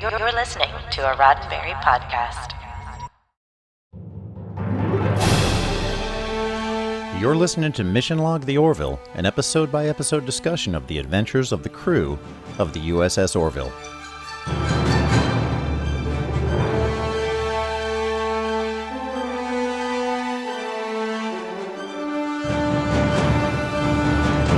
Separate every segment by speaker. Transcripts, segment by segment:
Speaker 1: You're listening to a Roddenberry podcast.
Speaker 2: You're listening to Mission Log the Orville, an episode-by-episode discussion of the adventures of the crew of the USS Orville.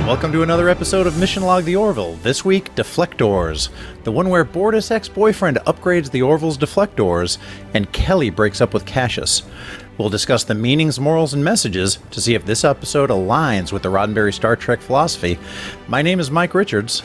Speaker 2: Welcome to another episode of Mission Log the Orville. This week, Deflectors, the one where Bortus' ex-boyfriend upgrades the Orville's Deflectors, and Kelly breaks up with Cassius. We'll discuss the meanings, morals, and messages to see if this episode aligns with the Roddenberry Star Trek philosophy. My name is Mike Richards.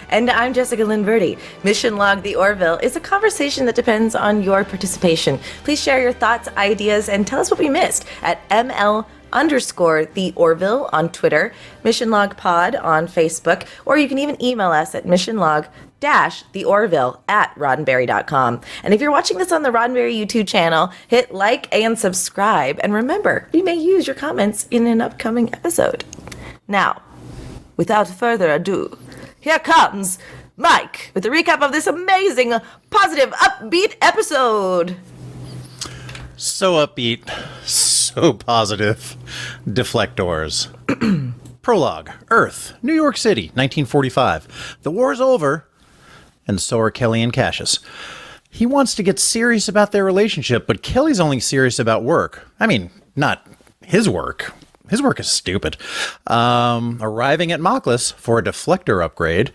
Speaker 3: And I'm Jessica Lynn Verdi. Mission Log the Orville is a conversation that depends on your participation. Please share your thoughts, ideas, and tell us what we missed at ML_the Orville on Twitter, Mission Log Pod on Facebook, or you can even email us at missionlog-theorville@roddenberry.com. And if you're watching this on the Roddenberry YouTube channel, hit like and subscribe. And remember, we may use your comments in an upcoming episode. Now, without further ado, here comes Mike with a recap of this amazing, positive, upbeat episode.
Speaker 2: So upbeat, so positive. Deflectors. Prologue. Earth, New York City, 1945. The war's over, and so are Kelly and Cassius. He wants to get serious about their relationship, but Kelly's only serious about work. I mean, not his work. His work is stupid. Arriving at Mockless for a deflector upgrade,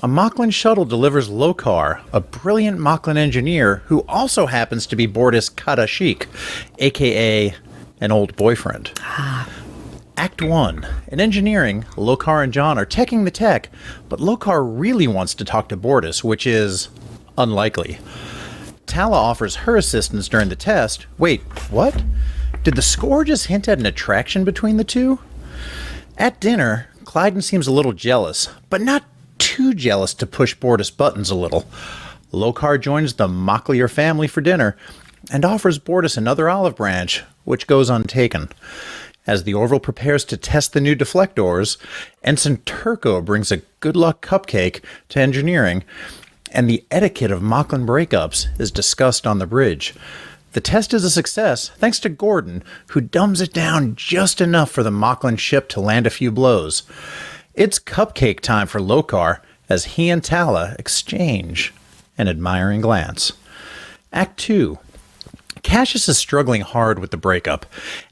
Speaker 2: a Mocklin shuttle delivers Locar, a brilliant Mocklin engineer who also happens to be Bortus Kadashik, a.k.a. an old boyfriend. Act 1. In engineering, Locar and John are teching the tech, but Locar really wants to talk to Bortus, which is unlikely. Tala offers her assistance during the test. Wait, what? Did the score just hint at an attraction between the two? At dinner, Clyden seems a little jealous, but not too jealous to push Bortus buttons a little. Locar joins the Mocklier family for dinner and offers Bortus another olive branch, which goes untaken. As the Orville prepares to test the new deflectors, Ensign Turco brings a good luck cupcake to engineering, and the etiquette of Mocklin breakups is discussed on the bridge. The test is a success thanks to Gordon, who dumbs it down just enough for the Mocklin ship to land a few blows. It's cupcake time for Locar as he and Tala exchange an admiring glance. Act 2. Cassius is struggling hard with the breakup.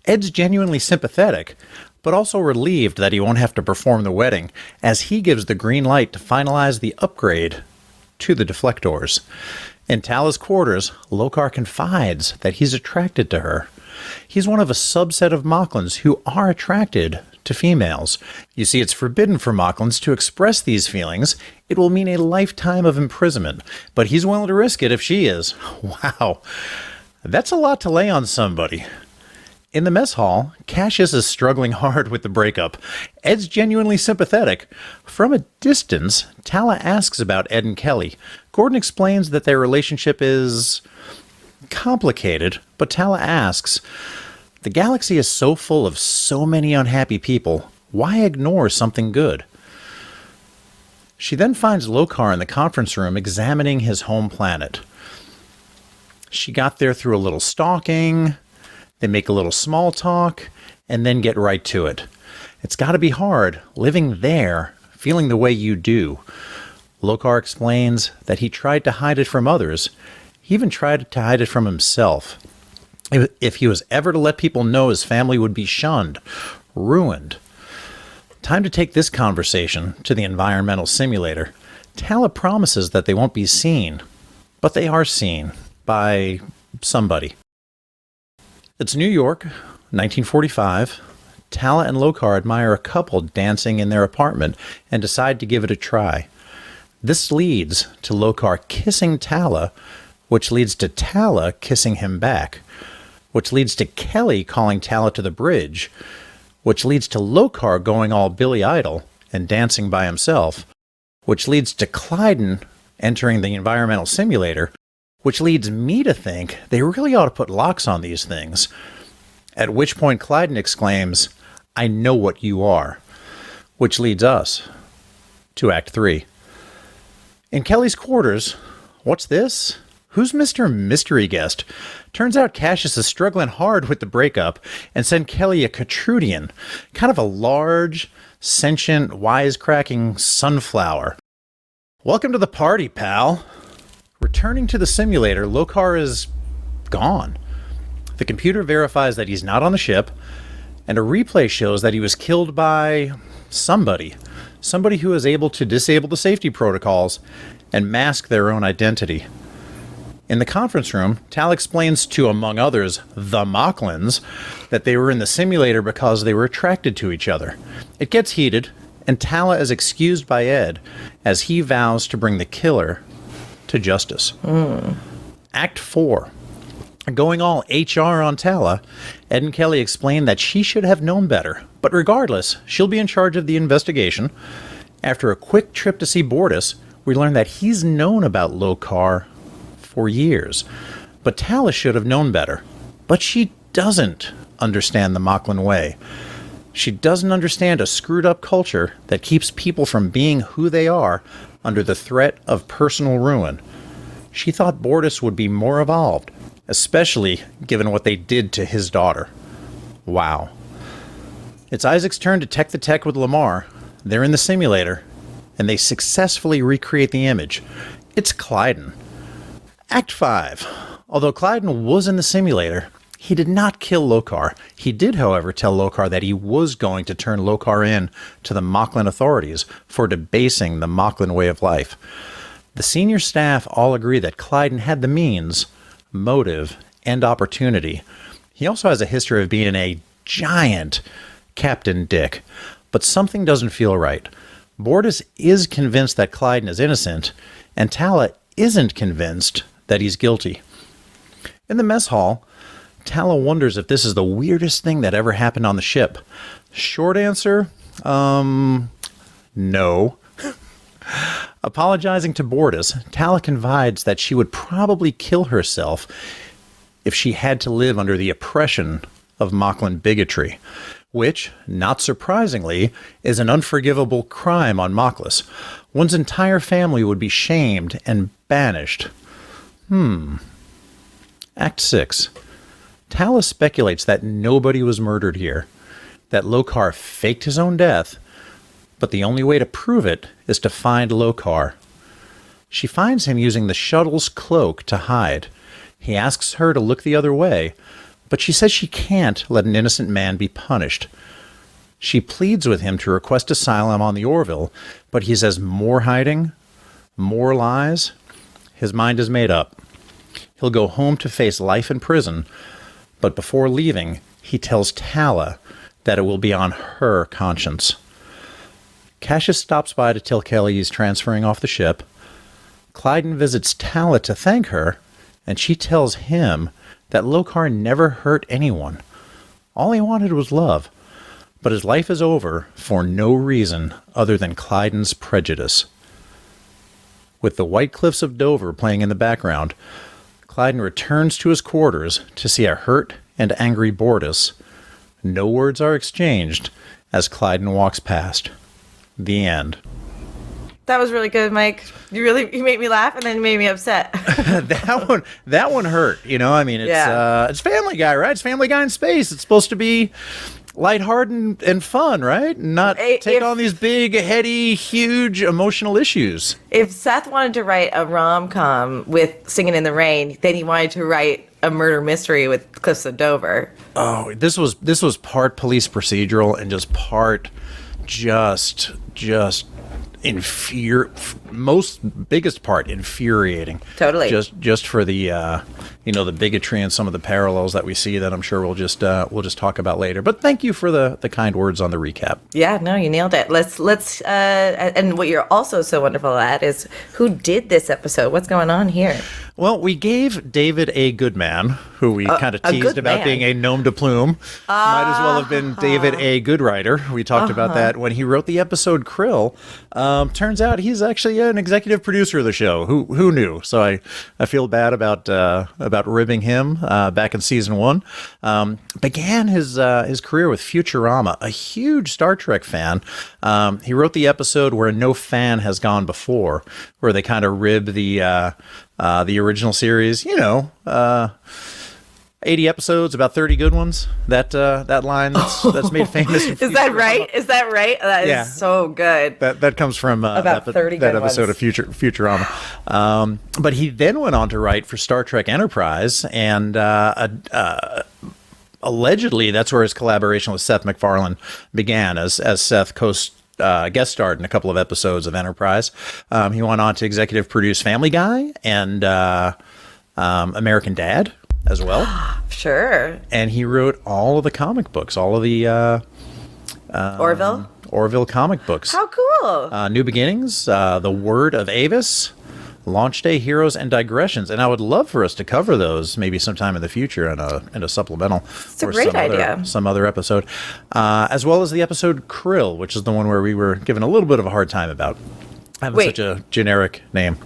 Speaker 2: Ed's genuinely sympathetic, but also relieved that he won't have to perform the wedding, as he gives the green light to finalize the upgrade to the deflectors. In Tala's quarters, Locar confides that he's attracted to her. He's one of a subset of Mocklins who are attracted to females. You see, it's forbidden for Mocklins to express these feelings. It will mean a lifetime of imprisonment, but he's willing to risk it if she is. Wow. That's a lot to lay on somebody. In the mess hall, Cassius is struggling hard with the breakup. Ed's genuinely sympathetic. From a distance, Tala asks about Ed and Kelly. Gordon explains that their relationship is complicated, but Tala asks, "The galaxy is so full of so many unhappy people. Why ignore something good?" She then finds Locar in the conference room examining his home planet. She got there through a little stalking. They make a little small talk, and then get right to it. It's got to be hard, living there, feeling the way you do. Locar explains that he tried to hide it from others. He even tried to hide it from himself. If he was ever to let people know, his family would be shunned, ruined. Time to take this conversation to the environmental simulator. Tala promises that they won't be seen, but they are seen by somebody. It's New York, 1945. Tala and Locar admire a couple dancing in their apartment and decide to give it a try. This leads to Locar kissing Tala, which leads to Tala kissing him back, which leads to Kelly calling Tala to the bridge, which leads to Locar going all Billy Idol and dancing by himself, which leads to Clyden entering the environmental simulator, which leads me to think they really ought to put locks on these things. At which point Clyden exclaims, "I know what you are," which leads us to Act 3. In Kelly's quarters, What's this? Who's Mr. Mystery Guest? Turns out Cassius is struggling hard with the breakup and sent Kelly a Catrudian, kind of a large, sentient, wisecracking sunflower. Welcome to the party, pal. Returning to the simulator, Locar is gone. The computer verifies that he's not on the ship, and a replay shows that he was killed by somebody who is able to disable the safety protocols and mask their own identity. In the conference room, Tal explains to, among others, the Mocklins, that they were in the simulator because they were attracted to each other. It gets heated, and Tala is excused by Ed as he vows to bring the killer to justice. Act 4. Going all HR on Tala, Ed and Kelly explain that she should have known better, but regardless, she'll be in charge of the investigation. After a quick trip to see Bortus, we learn that he's known about Locar for years. But Tala should have known better. But she doesn't understand the Mocklin way. She doesn't understand a screwed up culture that keeps people from being who they are under the threat of personal ruin. She thought Bortus would be more evolved, especially given what they did to his daughter. Wow. It's Isaac's turn to tech the tech with Lamar. They're in the simulator, and they successfully recreate the image. It's Clyden. Act 5. Although Clyden was in the simulator, he did not kill Locar. He did, however, tell Locar that he was going to turn Locar in to the Mocklin authorities for debasing the Mocklin way of life. The senior staff all agree that Clyden had the means, motive, and opportunity. He also has a history of being a giant Captain Dick, but something doesn't feel right. Bortus is convinced that Clyden is innocent, and Tala isn't convinced that he's guilty. In the mess hall, Tala wonders if this is the weirdest thing that ever happened on the ship. Short answer, no. Apologizing to Bortus, Tala confides that she would probably kill herself if she had to live under the oppression of Mocklin bigotry, which, not surprisingly, is an unforgivable crime on Mocklus. One's entire family would be shamed and banished. Act 6. Tala speculates that nobody was murdered here, that Locar faked his own death, but the only way to prove it is to find Locar. She finds him using the shuttle's cloak to hide. He asks her to look the other way, but she says she can't let an innocent man be punished. She pleads with him to request asylum on the Orville, but he says more hiding, more lies. His mind is made up. He'll go home to face life in prison, but before leaving, he tells Tala that it will be on her conscience. Cassius stops by to tell Kelly he's transferring off the ship. Clyden visits Tala to thank her, and she tells him that Locar never hurt anyone. All he wanted was love, but his life is over for no reason other than Clyden's prejudice. With the white cliffs of Dover playing in the background, Clyden returns to his quarters to see a hurt and angry Bortus. No words are exchanged as Clyden walks past. The end.
Speaker 3: That was really good, Mike. You made me laugh and then you made me upset.
Speaker 2: that one hurt. You know, I mean, it's Family Guy, right? It's Family Guy in space. It's supposed to be lighthearted and fun, right? Not take on these big, heady, huge emotional issues. If
Speaker 3: Seth wanted to write a rom-com with Singing in the Rain, then he wanted to write a murder mystery with Cliffs of Dover.
Speaker 2: Oh, this was part police procedural and just part just biggest part infuriating.
Speaker 3: Totally.
Speaker 2: Just for the the bigotry and some of the parallels that we see that I'm sure we'll just talk about later. But thank you for the kind words on the recap.
Speaker 3: Yeah, no, you nailed it. Let's and what you're also so wonderful at is who did this episode? What's going on here?
Speaker 2: Well, we gave David A. Goodman, who we kind of teased about being a nom de plume. Might as well have been David A. Goodwriter. We talked about that when he wrote the episode Krill. Turns out he's actually an executive producer of the show. Who knew? So I feel bad about ribbing him back in season 1. Began his career with Futurama, a huge Star Trek fan. He wrote the episode where no fan has gone before, where they kind of rib the The original series, 80 episodes, about 30 good ones. That line that's made famous.
Speaker 3: Is that right? Is that right? That is so good.
Speaker 2: That comes from
Speaker 3: about 30
Speaker 2: that
Speaker 3: good
Speaker 2: episode
Speaker 3: ones.
Speaker 2: of Futurama. But he then went on to write for Star Trek Enterprise, and allegedly that's where his collaboration with Seth MacFarlane began, as Seth guest starred in a couple of episodes of Enterprise. He went on to executive produce Family Guy and American Dad as well.
Speaker 3: Sure.
Speaker 2: And he wrote all of the comic books, all of the Orville comic books.
Speaker 3: How cool.
Speaker 2: New Beginnings, The Word of Avis, Launch Day, Heroes, and Digressions. And I would love for us to cover those maybe sometime in the future in a supplemental.
Speaker 3: It's a great idea.
Speaker 2: Some other episode. As well as the episode Krill, which is the one where we were given a little bit of a hard time about having such a generic name.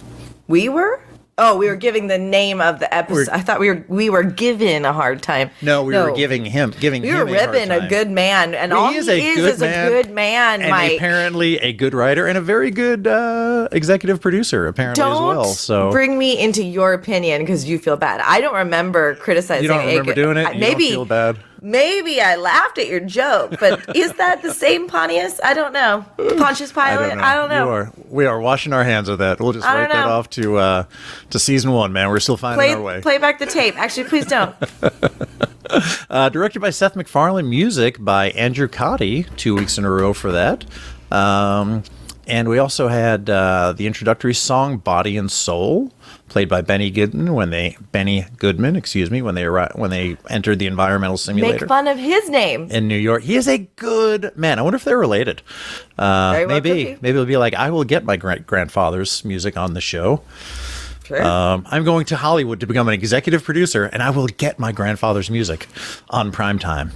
Speaker 3: We were? Oh, we were giving the name of the episode. I thought we were given a hard time.
Speaker 2: No, we were giving him
Speaker 3: We were ribbing a good man, and all he is a good man,
Speaker 2: and
Speaker 3: Mike.
Speaker 2: apparently a good writer and a very good executive producer, apparently as well. So
Speaker 3: bring me into your opinion because you feel bad. I don't remember criticizing.
Speaker 2: You don't remember doing it.
Speaker 3: Maybe
Speaker 2: you don't feel bad.
Speaker 3: Maybe I laughed at your joke, but is that the same Pontius? I don't know. Pontius Pilate? I don't know.
Speaker 2: We are washing our hands of that. We'll just write that off to season 1, man. We're still finding our way.
Speaker 3: Play back the tape. Actually, please don't.
Speaker 2: Directed by Seth MacFarlane, music by Andrew Cotty, 2 weeks in a row for that. And we also had the introductory song "Body and Soul," played by Benny Goodman when they entered the environmental simulator.
Speaker 3: Make fun of his name
Speaker 2: in New York. He is a good man. I wonder if they're related.
Speaker 3: Very well
Speaker 2: maybe it'll be like, I will get my grandfather's music on the show.
Speaker 3: Sure.
Speaker 2: I'm going to Hollywood to become an executive producer, and I will get my grandfather's music on primetime.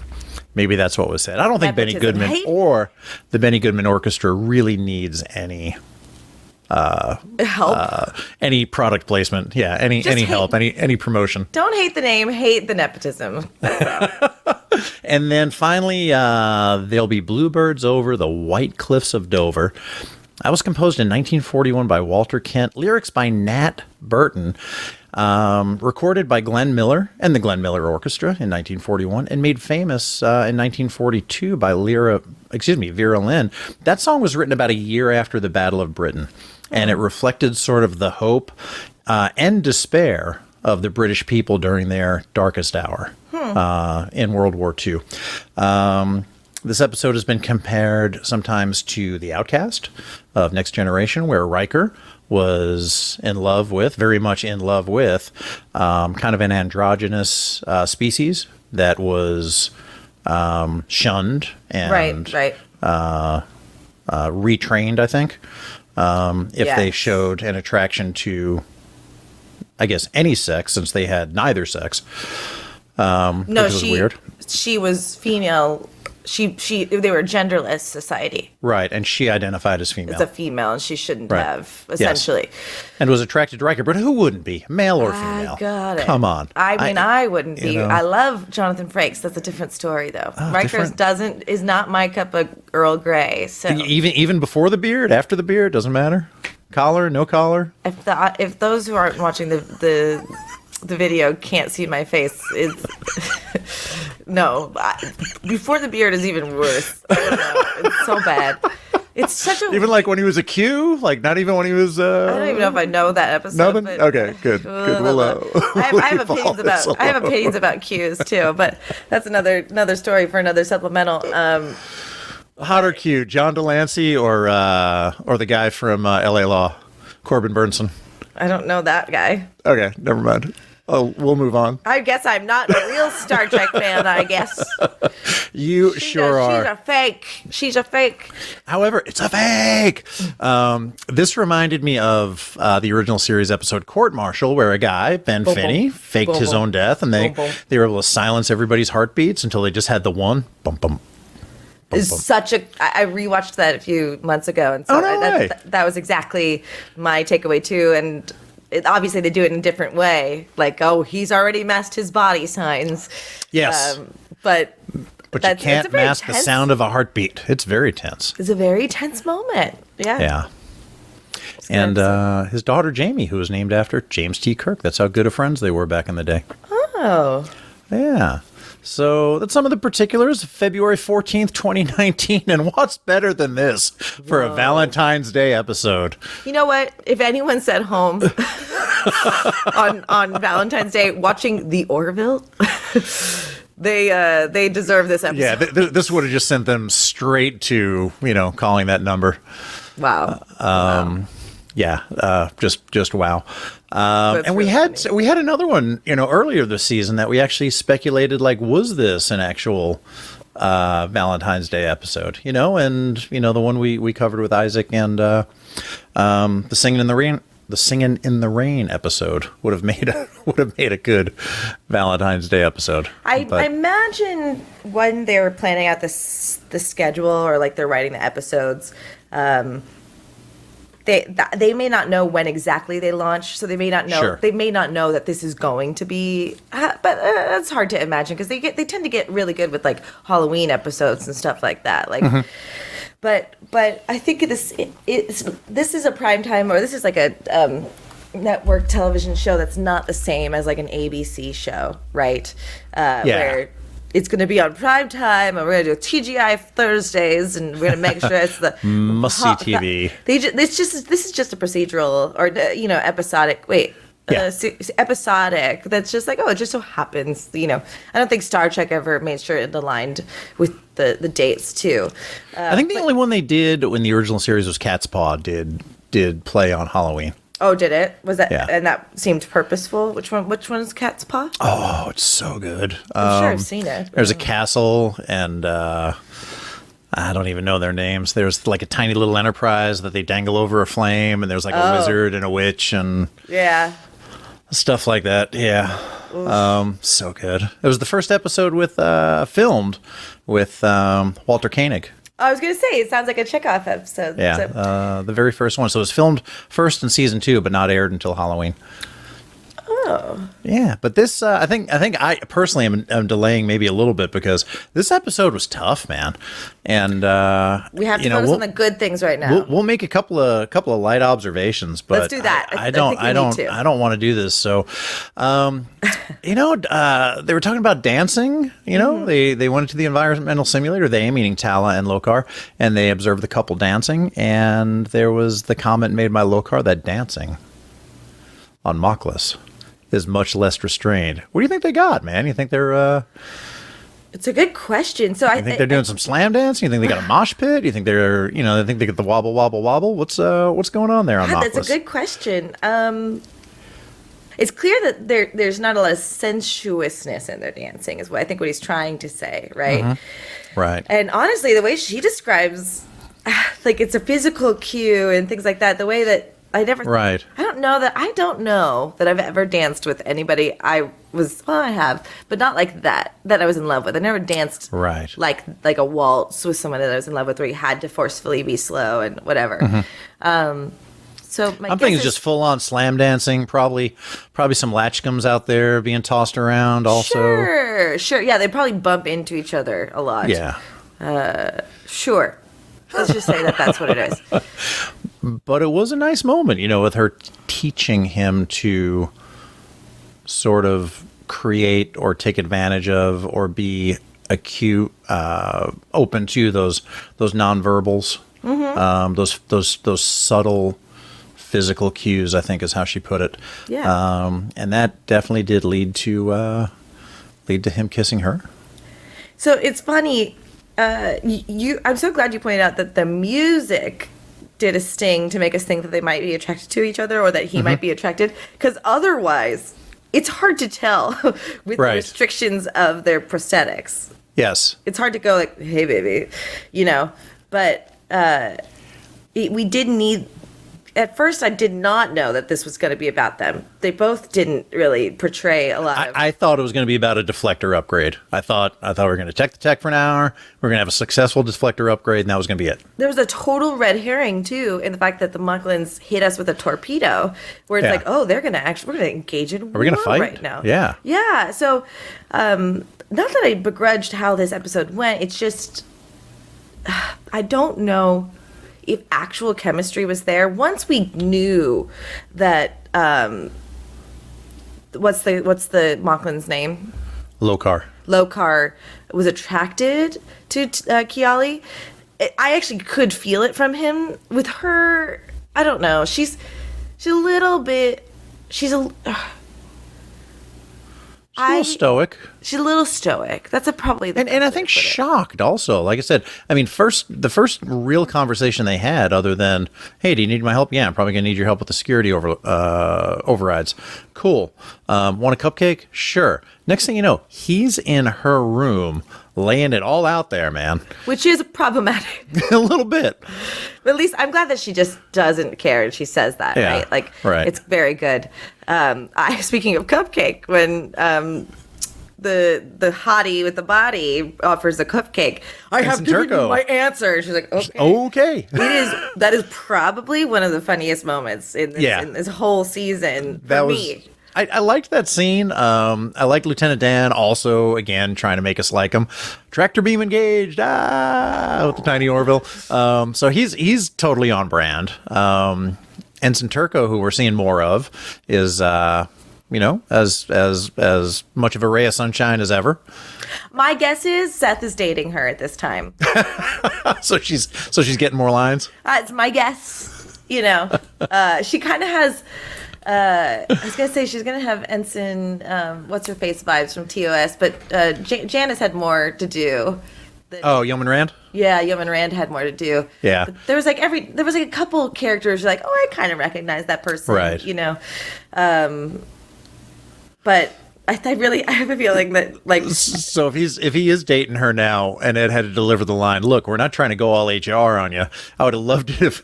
Speaker 2: Maybe that's what was said. I don't think Benny Goodman or the Benny Goodman Orchestra really needs any
Speaker 3: help,
Speaker 2: any product placement. Yeah, any help, any promotion.
Speaker 3: Don't hate the name, hate the nepotism.
Speaker 2: And then finally, there'll be Bluebirds over the White Cliffs of Dover. That was composed in 1941 by Walter Kent. Lyrics by Nat Burton. Recorded by Glenn Miller and the Glenn Miller Orchestra in 1941, and made famous in 1942 by Vera Lynn. That song was written about a year after the Battle of Britain, and it reflected sort of the hope and despair of the British people during their darkest hour in World War II. This episode has been compared sometimes to The Outcast of Next Generation, where Riker was very much in love with, kind of an androgynous species that was shunned and retrained, I think, if they showed an attraction to, I guess, any sex, since they had neither sex. Which was weird.
Speaker 3: She was female. They were a genderless society.
Speaker 2: Right, and she identified as female.
Speaker 3: As a female, and she shouldn't have, essentially.
Speaker 2: Yes. And was attracted to Riker, but who wouldn't be? Male or female?
Speaker 3: I got it.
Speaker 2: Come on.
Speaker 3: I wouldn't be. I love Jonathan Frakes. That's a different story, though. Riker is not my cup of Earl Grey. So
Speaker 2: even before the beard, after the beard, doesn't matter. Collar, no collar.
Speaker 3: If those who aren't watching the video can't see my face, it's before the beard is even worse. I don't know. It's so bad. It's such a
Speaker 2: even like when he was a Q, like not even when he was.
Speaker 3: I don't even know if I know that episode.
Speaker 2: Nothing.
Speaker 3: But,
Speaker 2: okay, good. We'll,
Speaker 3: I have opinions about Qs too, but that's another story for another supplemental.
Speaker 2: Hotter Q, John Delancey or the guy from L.A. Law, Corbin Burnson.
Speaker 3: I don't know that guy.
Speaker 2: Okay, never mind. Oh, we'll move on.
Speaker 3: I guess I'm not a real Star Trek fan, I guess.
Speaker 2: You sure are.
Speaker 3: She's a fake.
Speaker 2: However, it's a fake. This reminded me of the original series episode Court Martial, where a guy, Ben Finney, faked his own death, and they were able to silence everybody's heartbeats until they just had the one bump bump.
Speaker 3: I rewatched that a few months ago, and so that was exactly my takeaway too. And obviously they do it in a different way, like, he's already masked his body signs.
Speaker 2: Yes,
Speaker 3: but
Speaker 2: you can't mask the sound of a heartbeat. It's very tense.
Speaker 3: It's a very tense moment. Yeah.
Speaker 2: And his daughter, Jamie, who was named after James T. Kirk. That's how good of friends they were back in the day.
Speaker 3: Oh.
Speaker 2: Yeah. So that's some of the particulars of February 14th, 2019. And what's better than this for a Valentine's Day episode?
Speaker 3: You know what? If anyone's at home on Valentine's Day watching the Orville, they deserve this episode.
Speaker 2: Yeah, this would have just sent them straight to, calling that number.
Speaker 3: Wow.
Speaker 2: Yeah, just wow. And we had another one, earlier this season that we actually speculated, like, was this an actual Valentine's Day episode? And the one we covered with Isaac and the Singing in the Rain. The Singing in the Rain episode would have made a good Valentine's Day episode.
Speaker 3: I imagine when they were planning out the schedule, or like they're writing the episodes, they may not know when exactly they launch, so they may not know.
Speaker 2: Sure.
Speaker 3: They may not know that this is going to be. But that's hard to imagine because they tend to get really good with like Halloween episodes and stuff like that. Like, but I think this is a primetime, or this is like a network television show that's not the same as like an ABC show, right? Where it's going to be on prime time, and we're going to do TGI Thursdays, and we're going to make sure it's the
Speaker 2: must-see TV.
Speaker 3: This is just a procedural or episodic. Episodic. That's just like, it just so happens. I don't think Star Trek ever made sure it aligned with the dates too.
Speaker 2: I think the only one they did when the original series was Cat's Paw did play on Halloween.
Speaker 3: Oh, did it? Was that?
Speaker 2: Yeah.
Speaker 3: And that seemed purposeful. Which one is Cat's Paw?
Speaker 2: Oh, it's so good.
Speaker 3: I'm sure I've seen it.
Speaker 2: There's a castle, and I don't even know their names. There's like a tiny little enterprise that they dangle over a flame, and there's like a wizard and a witch and stuff like that. Yeah. So good. It was the first episode filmed with Walter Koenig.
Speaker 3: I was going to say, it sounds like a Chekhov episode.
Speaker 2: Yeah, the very first one. So it was filmed first in season 2, but not aired until Halloween.
Speaker 3: Oh.
Speaker 2: Yeah, but this, I think I personally am delaying maybe a little bit because this episode was tough, man. And
Speaker 3: we have to focus on the good things right now.
Speaker 2: We'll make a couple of light observations, but
Speaker 3: let's do that.
Speaker 2: I don't want to do this. So, they were talking about dancing. They went into the environmental simulator. They, meaning Tala and Locar, and they observed the couple dancing. And there was the comment made by Locar that dancing on Mockless is much less restrained. What do you think they got, man? You think they're
Speaker 3: It's a good question. So I
Speaker 2: think they're doing some slam dancing? You think they got a mosh pit? You think they're they think they get the wobble wobble wobble? What's going on there on Mockless?
Speaker 3: That's a good question. It's clear that there's not a lot of sensuousness in their dancing, is what I think what he's trying to say, right?
Speaker 2: Mm-hmm. Right.
Speaker 3: And honestly, the way she describes like it's a physical cue and things like that, the way that I don't know that I've ever danced with anybody I have, but not like that I was in love with. I never danced like a waltz with someone that I was in love with, where you had to forcefully be slow and whatever. Mm-hmm. So I'm
Speaker 2: thinking just full on slam dancing, probably some latchcoms out there being tossed around also.
Speaker 3: Sure. Yeah, they probably bump into each other a lot.
Speaker 2: Yeah.
Speaker 3: Sure. Let's just say that's what it is.
Speaker 2: But it was a nice moment, with her teaching him to sort of create or take advantage of or be acute, open to those nonverbals, those subtle physical cues, I think is how she put it.
Speaker 3: Yeah.
Speaker 2: And that definitely did lead to him kissing her.
Speaker 3: So it's funny. I'm so glad you pointed out that the music did a sting to make us think that they might be attracted to each other, or that he might be attracted, because otherwise it's hard to tell with the restrictions of their prosthetics.
Speaker 2: Yes.
Speaker 3: It's hard to go like, hey, baby, but we did need. At first, I did not know that this was going to be about them. They both didn't really portray a lot of...
Speaker 2: I thought it was going to be about a deflector upgrade. I thought we were going to check the tech for an hour. We're going to have a successful deflector upgrade, and that was going to be it.
Speaker 3: There was a total red herring, too, in the fact that the Mocklins hit us with a torpedo, where it's like, oh, we're going to engage in war right now.
Speaker 2: Yeah.
Speaker 3: Yeah, so not that I begrudged how this episode went. It's just, I don't know... if actual chemistry was there. Once we knew that, what's the Machlin's name?
Speaker 2: Locar.
Speaker 3: Locar was attracted to Keyali. I actually could feel it from him. With her, I don't know. She's a little bit. She's a
Speaker 2: little stoic.
Speaker 3: She's a little stoic. That's probably the
Speaker 2: and I think shocked also. Like I said, I mean, the first real conversation they had, other than, "Hey, do you need my help?" "Yeah, I'm probably gonna need your help with the security overrides." "Cool. Want a cupcake?" "Sure." Next thing you know, he's in her room, laying it all out there, man.
Speaker 3: Which is problematic.
Speaker 2: A little bit.
Speaker 3: But at least I'm glad that she just doesn't care and she says that,
Speaker 2: Yeah,
Speaker 3: right? Like,
Speaker 2: right.
Speaker 3: It's very good. Speaking of cupcake, when the hottie with the body offers a cupcake, I have given you my answer. She's like, okay.
Speaker 2: Okay.
Speaker 3: That is probably one of the funniest moments in this whole season for me.
Speaker 2: I liked that scene. I liked Lieutenant Dan also, again, trying to make us like him. Tractor beam engaged, with the tiny Orville. So he's totally on brand. Ensign Turco, who we're seeing more of, is as much of a ray of sunshine as ever.
Speaker 3: My guess is Seth is dating her at this time.
Speaker 2: So she's getting more lines.
Speaker 3: It's my guess. She kind of has. I was gonna say she's gonna have Ensign what's her face vibes from TOS, but Janice had more to do.
Speaker 2: Yeoman Rand?
Speaker 3: Yeah, Yeoman Rand had more to do.
Speaker 2: Yeah.
Speaker 3: But there was a couple characters you're like, oh, I kind of recognize that person,
Speaker 2: right?
Speaker 3: But I have a feeling that like.
Speaker 2: So if he is dating her now, and Ed had to deliver the line, "Look, we're not trying to go all HR on you." I would have loved it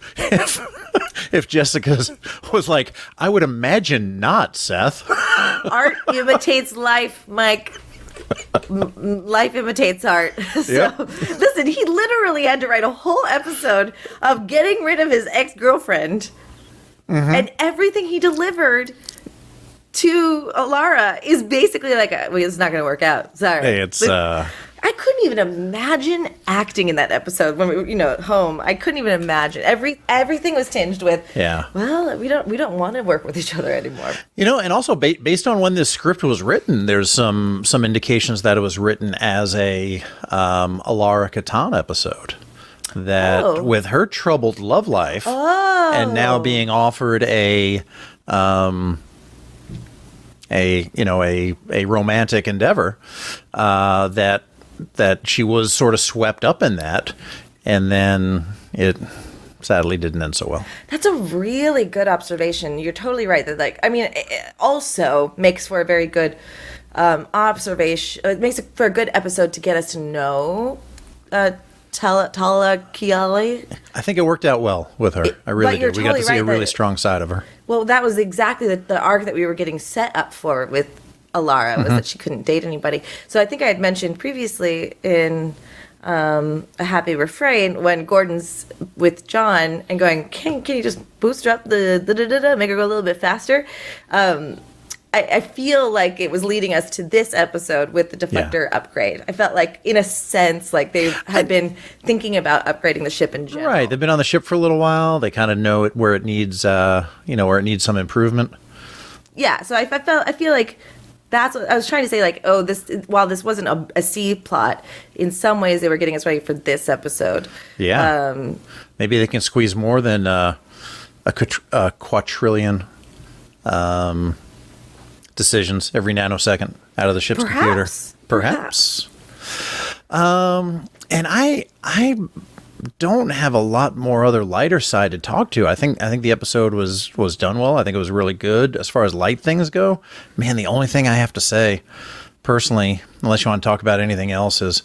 Speaker 2: if Jessica's was like, "I would imagine not, Seth."
Speaker 3: Art imitates life, Mike. Life imitates art. Listen, he literally had to write a whole episode of getting rid of his ex-girlfriend, and everything he delivered to Alara is basically like, it's not going to work out. Sorry.
Speaker 2: Hey,
Speaker 3: I couldn't even imagine acting in that episode when we were, at home. I couldn't even imagine. Everything was tinged with, well, we don't want to work with each other anymore.
Speaker 2: And also based on when this script was written, there's some indications that it was written as a Alara Katan episode. That with her troubled love life, and now being offered a romantic endeavor, that she was sort of swept up in that, and then it sadly didn't end so well.
Speaker 3: That's a really good observation. You're totally right. That it also makes for a very good observation. It makes it for a good episode to get us to know Tala Keyali.
Speaker 2: I think it worked out well with her. I really did. We got to see a really strong side of her.
Speaker 3: Well, that was exactly the arc that we were getting set up for with Alara, was that she couldn't date anybody. So I think I had mentioned previously in A Happy Refrain, when Gordon's with John and going, can you just boost her up make her go a little bit faster? I feel like it was leading us to this episode with the deflector upgrade. I felt like, in a sense, like they had been thinking about upgrading the ship in general. Right.
Speaker 2: They've been on the ship for a little while. They kind of know where it needs, where it needs some improvement.
Speaker 3: Yeah. So I feel like that's what I was trying to say. Like, while this wasn't a C plot, in some ways they were getting us ready for this episode.
Speaker 2: Yeah. Maybe they can squeeze more than a quadrillion decisions every nanosecond out of the ship's computer. Perhaps. And I don't have a lot more other lighter side to talk to. I think the episode was done well. I think it was really good as far as light things go. Man, the only thing I have to say personally, unless you want to talk about anything else, is,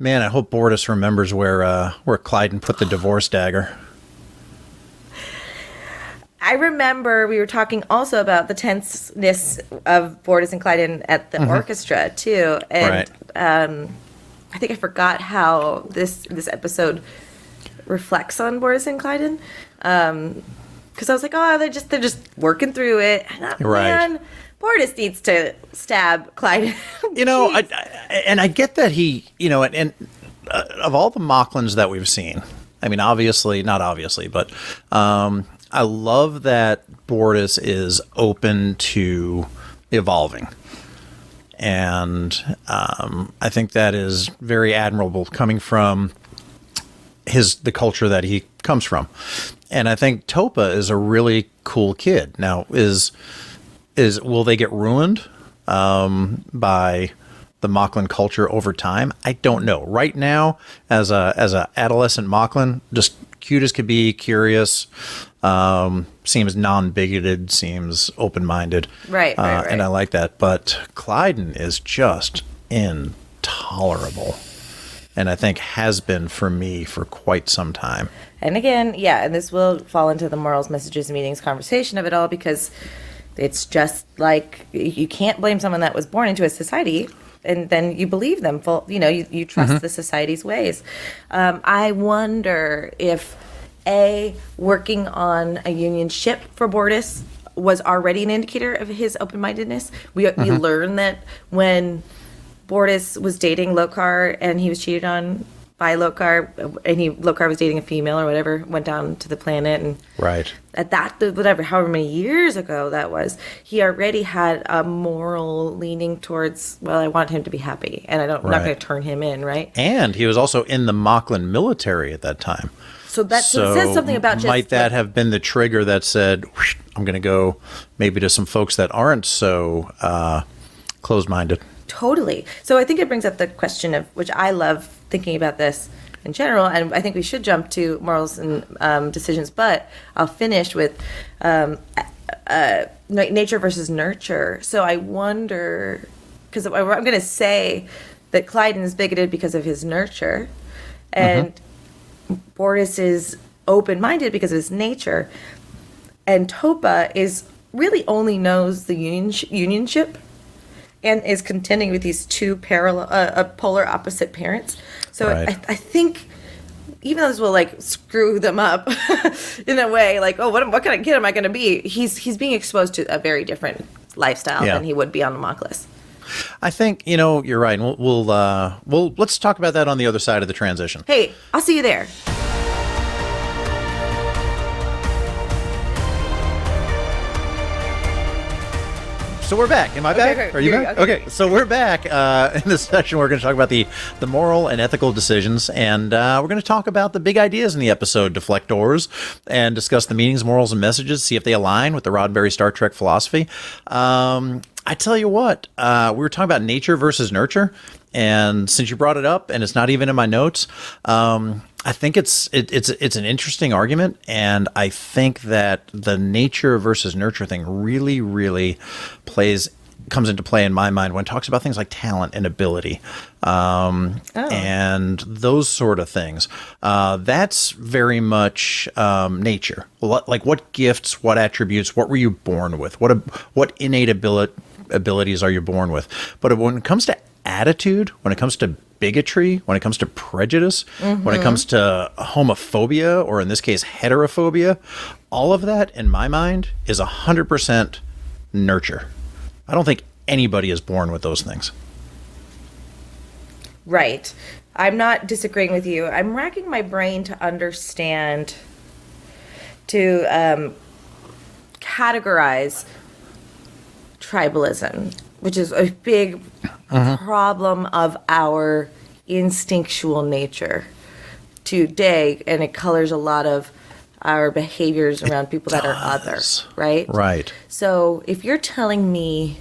Speaker 2: man, I hope Bortus remembers where Clyden put the divorce dagger.
Speaker 3: I remember we were talking also about the tenseness of Bortus and Clyden at the orchestra too, and I think I forgot how this episode reflects on Bortus and Clyden, because I was like, oh, they're just working through it. Man, Bortus needs to stab Clyden. I get that he, and of all the Mochlins that we've seen,
Speaker 2: I mean, obviously, not obviously, but I love that Bortus is open to evolving. And I think that is very admirable coming from the culture that he comes from. And I think Topa is a really cool kid. Now, will they get ruined by the Moclan culture over time? I don't know. Right now, as a adolescent Moclan, just cute as could be, curious, seems non-bigoted, seems open-minded.
Speaker 3: Right.
Speaker 2: And I like that. But Clyden is just intolerable. And I think has been for me for quite some time.
Speaker 3: And again, and this will fall into the morals, messages, meanings conversation of it all, because it's just like you can't blame someone that was born into a society and then you believe them. You trust the society's ways. I wonder if working on a Union ship for Bortus was already an indicator of his open-mindedness. We learn that when Bortus was dating Locar and he was cheated on by Locar, and Locar was dating a female or whatever, went down to the planet, and at that, however many years ago that was, he already had a moral leaning towards, well, I want him to be happy, and I'm not going to turn him in, right?
Speaker 2: And he was also in the Moclan military at that time.
Speaker 3: So it says something about just...
Speaker 2: Might that have been the trigger that said, I'm going to go maybe to some folks that aren't so closed-minded?
Speaker 3: Totally. So I think it brings up the question of, which I love thinking about this in general, and I think we should jump to morals and decisions, but I'll finish with nature versus nurture. So I wonder, because I'm going to say that Clyden is bigoted because of his nurture, and Bortus is open-minded because of his nature, and Topa really only knows the Union ship and is contending with these two polar opposite parents. So I think, even though this will screw them up in a way, what kind of kid am I going to be? He's being exposed to a very different lifestyle than he would be on the Mockless.
Speaker 2: I think you're right. We'll let's talk about that on the other side of the transition.
Speaker 3: Hey, I'll see you there.
Speaker 2: So we're back. Am I back?
Speaker 3: Okay,
Speaker 2: Are you back? Okay. So we're back. In this section, we're going to talk about the moral and ethical decisions, and we're going to talk about the big ideas in the episode, Deflectors, and discuss the meanings, morals, and messages, see if they align with the Roddenberry Star Trek philosophy. I tell you what, we were talking about nature versus nurture, and since you brought it up, and it's not even in my notes, I think it's an interesting argument, and I think that the nature versus nurture thing really, really comes into play in my mind when it talks about things like talent and ability, and those sort of things. That's very much nature. Like what gifts, what attributes, what were you born with? What innate abilities are you born with? But when it comes to attitude, when it comes to bigotry, when it comes to prejudice, when it comes to homophobia, or in this case, heterophobia, all of that, in my mind, is 100% nurture. I don't think anybody is born with those things.
Speaker 3: Right. I'm not disagreeing with you. I'm racking my brain to understand, to categorize tribalism, which is a big problem of our instinctual nature today, and it colors a lot of our behaviors around people that are other, right?
Speaker 2: Right.
Speaker 3: So if you're telling me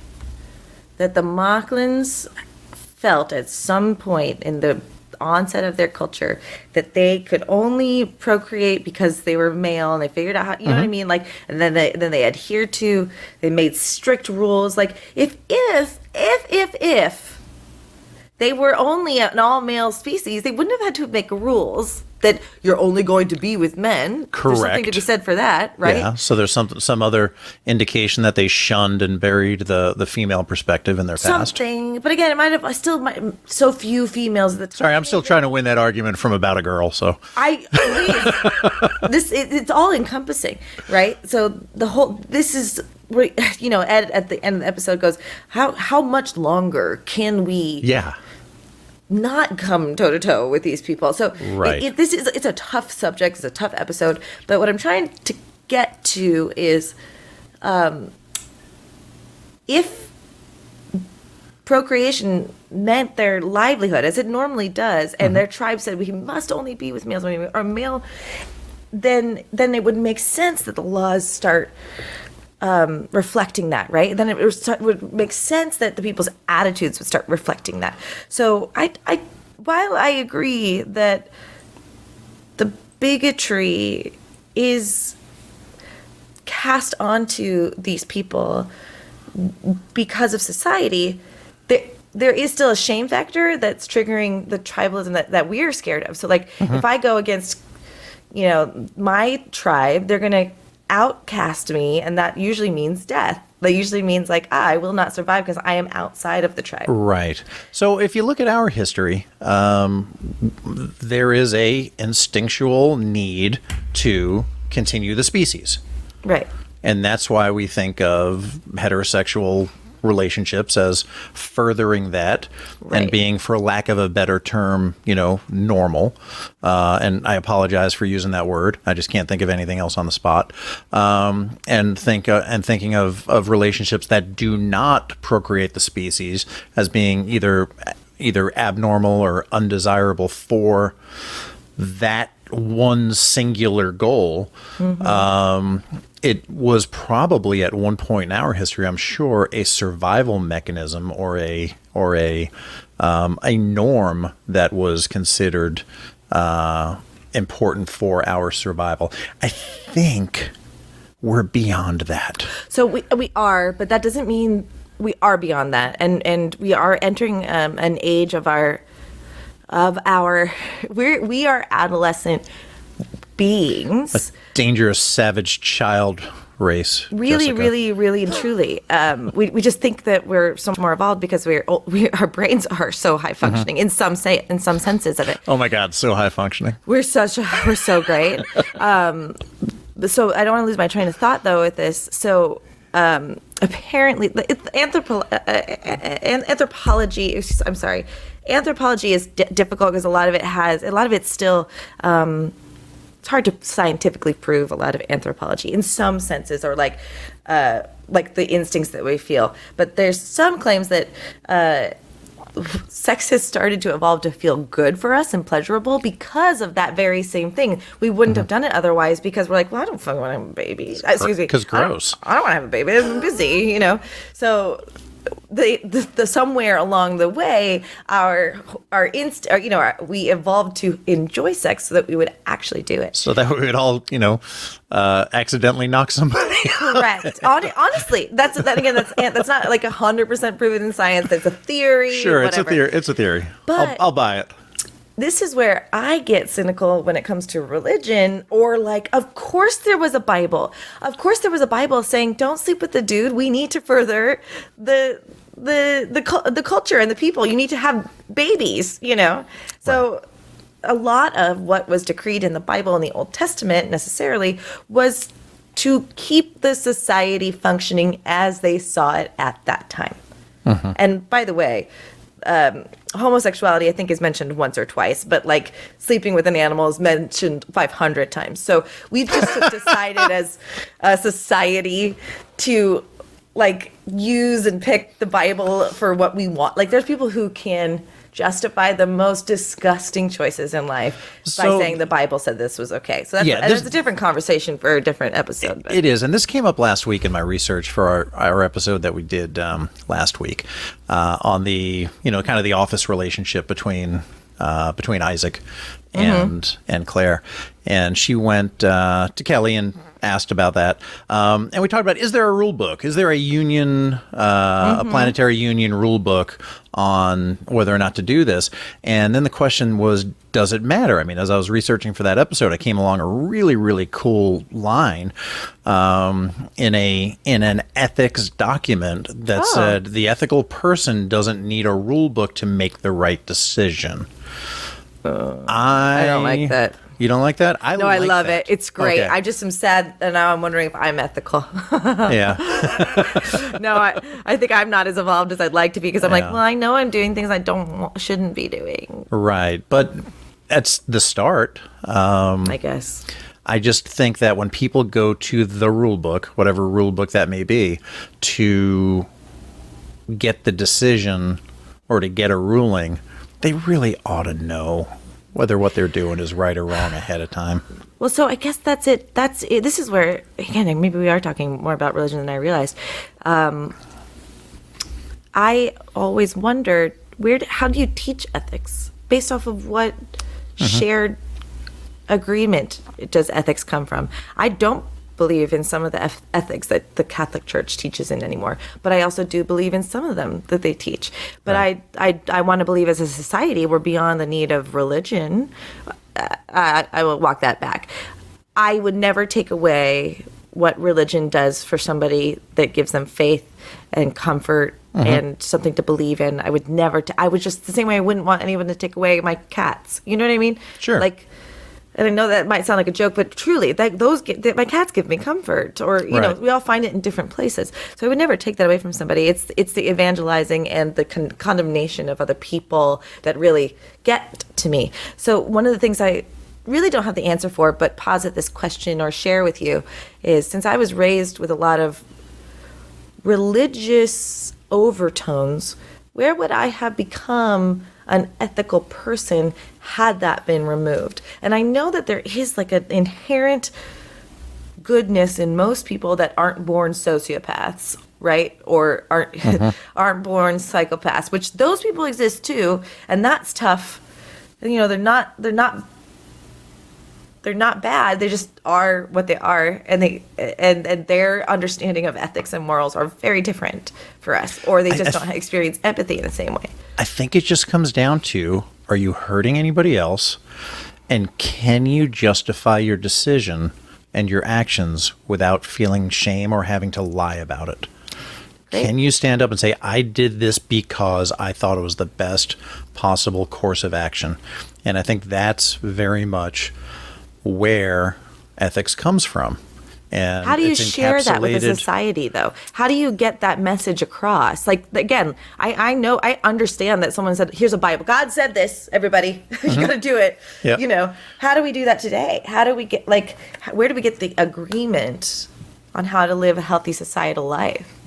Speaker 3: that the Moclans felt at some point in the onset of their culture that they could only procreate because they were male, and they figured out how, you know what I mean? And then they adhered to, they made strict rules. If they were only an all-male species, they wouldn't have had to make rules that you're only going to be with men.
Speaker 2: Correct.
Speaker 3: There's something to be said for that, right?
Speaker 2: Yeah, so there's some other indication that they shunned and buried the female perspective in their past.
Speaker 3: Something, but again, so few females that.
Speaker 2: Sorry, I'm still trying to win that argument from About a Girl. So
Speaker 3: it's all encompassing, right? So this is. Ed at the end of the episode goes, how much longer can we not come toe to toe with these people. So
Speaker 2: Right.
Speaker 3: it's a tough subject. It's a tough episode. But what I'm trying to get to is, if procreation meant their livelihood, as it normally does, and their tribe said we must only be with males or male, then it would make sense that the laws start reflecting that, right? Then it would make sense that the people's attitudes would start reflecting that. So while I agree that the bigotry is cast onto these people because of society, there is still a shame factor that's triggering the tribalism that we're scared of. So like if I go against, my tribe, they're going to outcast me, and that usually means death. That usually means like I will not survive because I am outside of the tribe.
Speaker 2: Right. So if you look at our history, there is a instinctual need to continue the species.
Speaker 3: Right.
Speaker 2: And that's why we think of heterosexual relationships as furthering that and being, for lack of a better term, normal. And I apologize for using that word. I just can't think of anything else on the spot. And thinking of relationships that do not procreate the species as being either abnormal or undesirable for that one singular goal. It was probably at one point in our history, I'm sure, a survival mechanism or a norm that was considered important for our survival. I think we're beyond that.
Speaker 3: So we are, but that doesn't mean we are beyond that, and we are entering an age of our we are adolescent beings.
Speaker 2: Dangerous, savage child race.
Speaker 3: Really,
Speaker 2: Jessica.
Speaker 3: really, and truly. We just think that we're so much more evolved because our brains are so high functioning in some senses of it.
Speaker 2: Oh my God, so high functioning.
Speaker 3: We're so great. So I don't want to lose my train of thought though with this. So apparently, anthropology. I'm sorry. Anthropology is difficult because a lot of it's still. It's hard to scientifically prove a lot of anthropology in some senses, or like the instincts that we feel. But there's some claims that sex has started to evolve to feel good for us and pleasurable because of that very same thing. We wouldn't have done it otherwise because we're like, well, I don't fucking want to have a baby. Excuse me.
Speaker 2: Because gross.
Speaker 3: I don't want to have a baby. I'm busy, So the somewhere along the way, we evolved to enjoy sex so that we would actually do it.
Speaker 2: So that we would all, accidentally knock somebody out.
Speaker 3: Correct. Honestly, that's not like 100% proven in science. That's a theory.
Speaker 2: Sure,
Speaker 3: whatever.
Speaker 2: it's a theory.
Speaker 3: But
Speaker 2: I'll buy it.
Speaker 3: This is where I get cynical when it comes to religion, or like, of course there was a Bible. Of course there was a Bible saying, don't sleep with the dude. We need to further the culture and the people. You need to have babies, So
Speaker 2: Right.
Speaker 3: A lot of what was decreed in the Bible in the Old Testament necessarily was to keep the society functioning as they saw it at that time. And by the way, homosexuality, I think, is mentioned once or twice, but like sleeping with an animal is mentioned 500 times. So we've just decided as a society to like use and pick the Bible for what we want. Like there's people who can justify the most disgusting choices in life by saying the Bible said this was okay. So that's a different conversation for a different episode. But.
Speaker 2: It is, and this came up last week in my research for our episode that we did last week on the kind of the office relationship between Isaac and Claire, and she went to Kelly and asked about that, and we talked about, is there a rule book? Is there a union, a planetary union rule book on whether or not to do this? And then the question was, does it matter? I mean, as I was researching for that episode, I came along a really, really cool line in an ethics document that said the ethical person doesn't need a rule book to make the right decision.
Speaker 3: I don't like that.
Speaker 2: You don't like that?
Speaker 3: No, I love
Speaker 2: that.
Speaker 3: it. It's great.
Speaker 2: Okay.
Speaker 3: I just am sad, and now I'm wondering if I'm ethical.
Speaker 2: Yeah.
Speaker 3: No, I think I'm not as evolved as I'd like to be because I'm like,
Speaker 2: Yeah.
Speaker 3: well, I know I'm doing things I shouldn't be doing.
Speaker 2: Right. But that's the start.
Speaker 3: I guess.
Speaker 2: I just think that when people go to the rule book, whatever rule book that may be, to get the decision or to get a ruling, they really ought to know whether what they're doing is right or wrong ahead of time.
Speaker 3: Well, so I guess that's it. That's it. This is where, again, maybe we are talking more about religion than I realized. I always wondered, how do you teach ethics? Based off of what shared agreement does ethics come from? I don't believe in some of the ethics that the Catholic Church teaches in anymore, but I also do believe in some of them that they teach. But
Speaker 2: Right.
Speaker 3: I want to believe as a society we're beyond the need of religion. I will walk that back. I would never take away what religion does for somebody that gives them faith and comfort and something to believe in. I would never. I would just the same way I wouldn't want anyone to take away my cats. You know what I mean?
Speaker 2: Sure.
Speaker 3: Like, and I know that might sound like a joke, but truly, my cats give me comfort, or you know,
Speaker 2: Right.
Speaker 3: we all find it in different places. So I would never take that away from somebody. It's the evangelizing and the condemnation of other people that really get to me. So one of the things I really don't have the answer for, but posit this question or share with you, is since I was raised with a lot of religious overtones, where would I have become an ethical person had that been removed? And I know that there is like an inherent goodness in most people that aren't born sociopaths, right? Or aren't born psychopaths, which those people exist too, and that's tough. You know, they're not bad. They just are what they are, and and their understanding of ethics and morals are very different for us, or they just don't experience empathy in the same way.
Speaker 2: I think it just comes down to, are you hurting anybody else? And can you justify your decision and your actions without feeling shame or having to lie about it?
Speaker 3: Great.
Speaker 2: Can you stand up and say, I did this because I thought it was the best possible course of action? And I think that's very much where ethics comes from. And
Speaker 3: How do you
Speaker 2: it's
Speaker 3: share that with a
Speaker 2: encapsulated-
Speaker 3: society, though? How do you get that message across? Like, again, I know, I understand that someone said, here's a Bible. God said this, everybody. You got to do it.
Speaker 2: Yep.
Speaker 3: You know, how do we do that today? How do we get, like, where do we get the agreement on how to live a healthy societal life?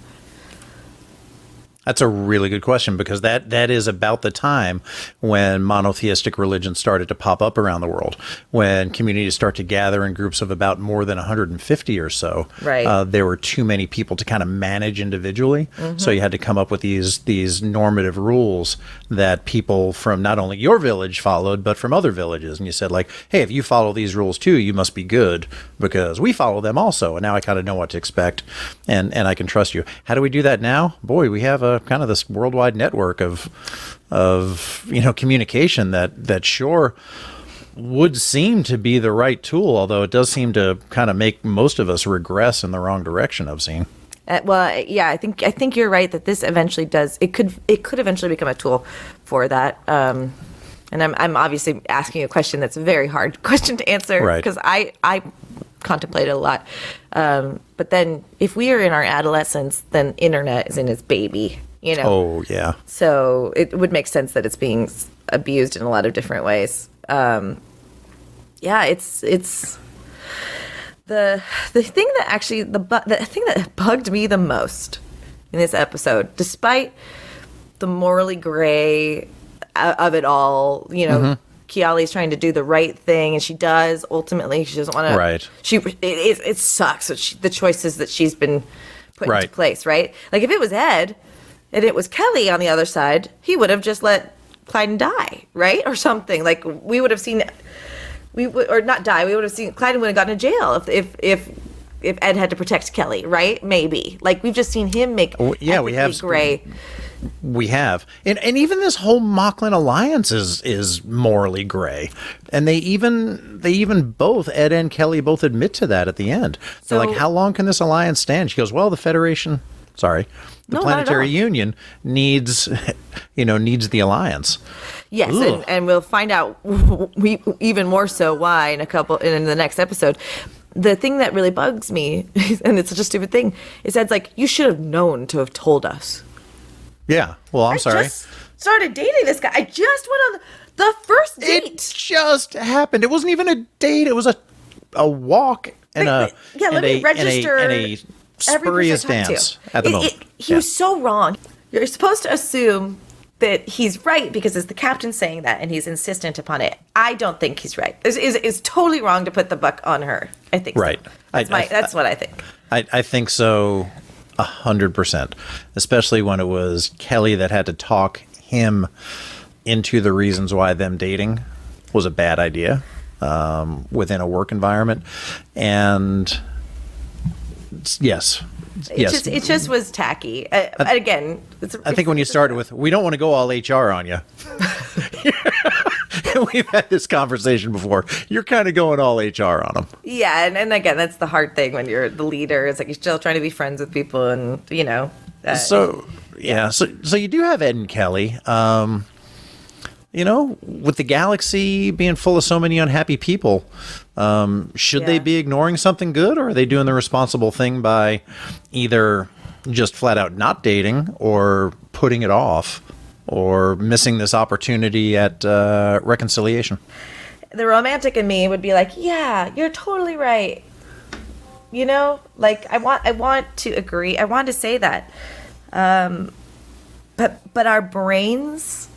Speaker 2: That's a really good question, because that is about the time when monotheistic religions started to pop up around the world, when communities start to gather in groups of about more than 150 or so.
Speaker 3: Right.
Speaker 2: There were too many people to kind of manage individually, so you had to come up with these normative rules that people from not only your village followed, but from other villages. And you said, like, hey, if you follow these rules too, you must be good because we follow them also. And now I kind of know what to expect, and I can trust you. How do we do that now? Boy, we have a kind of this worldwide network of communication that sure would seem to be the right tool, although it does seem to kind of make most of us regress in the wrong direction, I've seen.
Speaker 3: Well, yeah, I think you're right that this eventually does. It could eventually become a tool for that. And I'm obviously asking a question that's a very hard question to answer,
Speaker 2: Right.
Speaker 3: because I contemplate it a lot. But then if we are in our adolescence, then internet is in its baby, you know.
Speaker 2: Oh, yeah.
Speaker 3: So it would make sense that it's being abused in a lot of different ways. Yeah, it's the thing that actually the thing that bugged me the most in this episode, despite the morally gray of it all, you know. Keyali's trying to do the right thing, and she does. Ultimately, she doesn't want to.
Speaker 2: Right.
Speaker 3: It sucks. The choices that she's been put into
Speaker 2: Right.
Speaker 3: place. Right. Like if it was Ed, and it was Kelly on the other side, he would have just let Clyden die, right, or something. Like we would have seen, or not die. We would have seen Clyden would have gotten to jail if Ed had to protect Kelly, right? Maybe. Like we've just seen him make.
Speaker 2: Yeah, we have
Speaker 3: gray.
Speaker 2: We have. And even this whole Mocklin alliance is morally gray. And they even both, Ed and Kelly, both admit to that at the end. So,
Speaker 3: So-
Speaker 2: like, how long can this alliance stand? She goes, well, the Federation Sorry. The
Speaker 3: No, not at
Speaker 2: planetary
Speaker 3: all.
Speaker 2: union needs, needs the alliance.
Speaker 3: Yes,
Speaker 2: Ugh.
Speaker 3: and we'll find out even more so why in the next episode. The thing that really bugs me, and it's such a stupid thing, is that it's like, you should have known to have told us.
Speaker 2: Yeah. Well, I'm sorry.
Speaker 3: I just started dating this guy. I just went on the first date.
Speaker 2: It just happened. It wasn't even a date. It was a walk and
Speaker 3: Let me register
Speaker 2: and a spurious
Speaker 3: every person I talk
Speaker 2: dance
Speaker 3: to.
Speaker 2: at the moment.
Speaker 3: He was so wrong. You're supposed to assume that he's right because it's the captain saying that and he's insistent upon it. I don't think he's right. It's totally wrong to put the buck on her. I think
Speaker 2: Right.
Speaker 3: So. That's what I think.
Speaker 2: I think so 100%, especially when it was Kelly that had to talk him into the reasons why them dating was a bad idea within a work environment. And yes.
Speaker 3: It just was tacky. Again,
Speaker 2: I think when you started with, we don't want to go all HR on you. We've had this conversation before. You're kind of going all HR on them.
Speaker 3: Yeah, and again, that's the hard thing when you're the leader. It's like you're still trying to be friends with people, and
Speaker 2: So you do have Ed and Kelly. With the galaxy being full of so many unhappy people, should they be ignoring something good, or are they doing the responsible thing by either just flat out not dating or putting it off or missing this opportunity at reconciliation?
Speaker 3: The romantic in me would be like, yeah, you're totally right. Like I want to agree. I want to say that. But our brains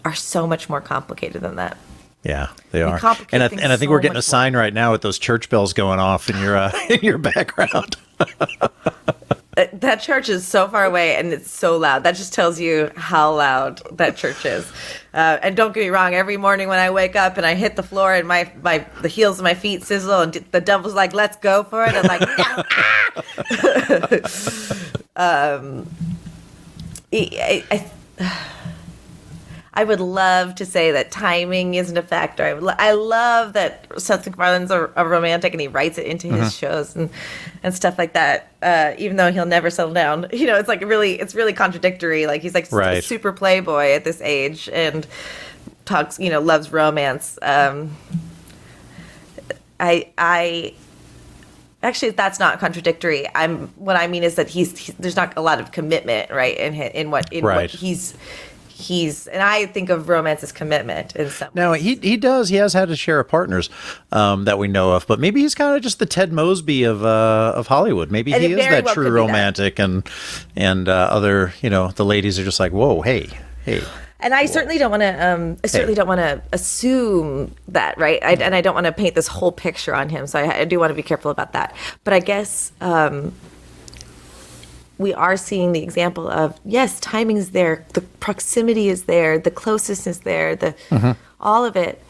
Speaker 3: are so much more complicated than that.
Speaker 2: Yeah, they are.
Speaker 3: complicate
Speaker 2: And I
Speaker 3: things
Speaker 2: think
Speaker 3: so
Speaker 2: we're getting a
Speaker 3: much
Speaker 2: sign right now with those church bells going off in your in your background.
Speaker 3: That church is so far away and it's so loud. That just tells you how loud that church is. And don't get me wrong, every morning when I wake up and I hit the floor and the heels of my feet sizzle and the devil's like, let's go for it. I'm like, no. I would love to say that timing isn't a factor. I love that Seth MacFarlane's a romantic and he writes it into his shows and stuff like that. Even though he'll never settle down, it's like it's really contradictory. Like he's like a super playboy at this age and talks, loves romance. I actually that's not contradictory. What I mean is that there's not a lot of commitment, right? In what he's. And I think of romance as commitment in some
Speaker 2: Now,
Speaker 3: ways.
Speaker 2: he does. He has had a share of partners that we know of, but maybe he's kind of just the Ted Mosby of Hollywood. Maybe he is that true romantic, and other, the ladies are just like, whoa, hey.
Speaker 3: And I certainly don't want to. Don't want to assume that, right? And I don't want to paint this whole picture on him. So I do want to be careful about that. But I guess. We are seeing the example of, yes, timing is there, the proximity is there, the closeness is there, all of it.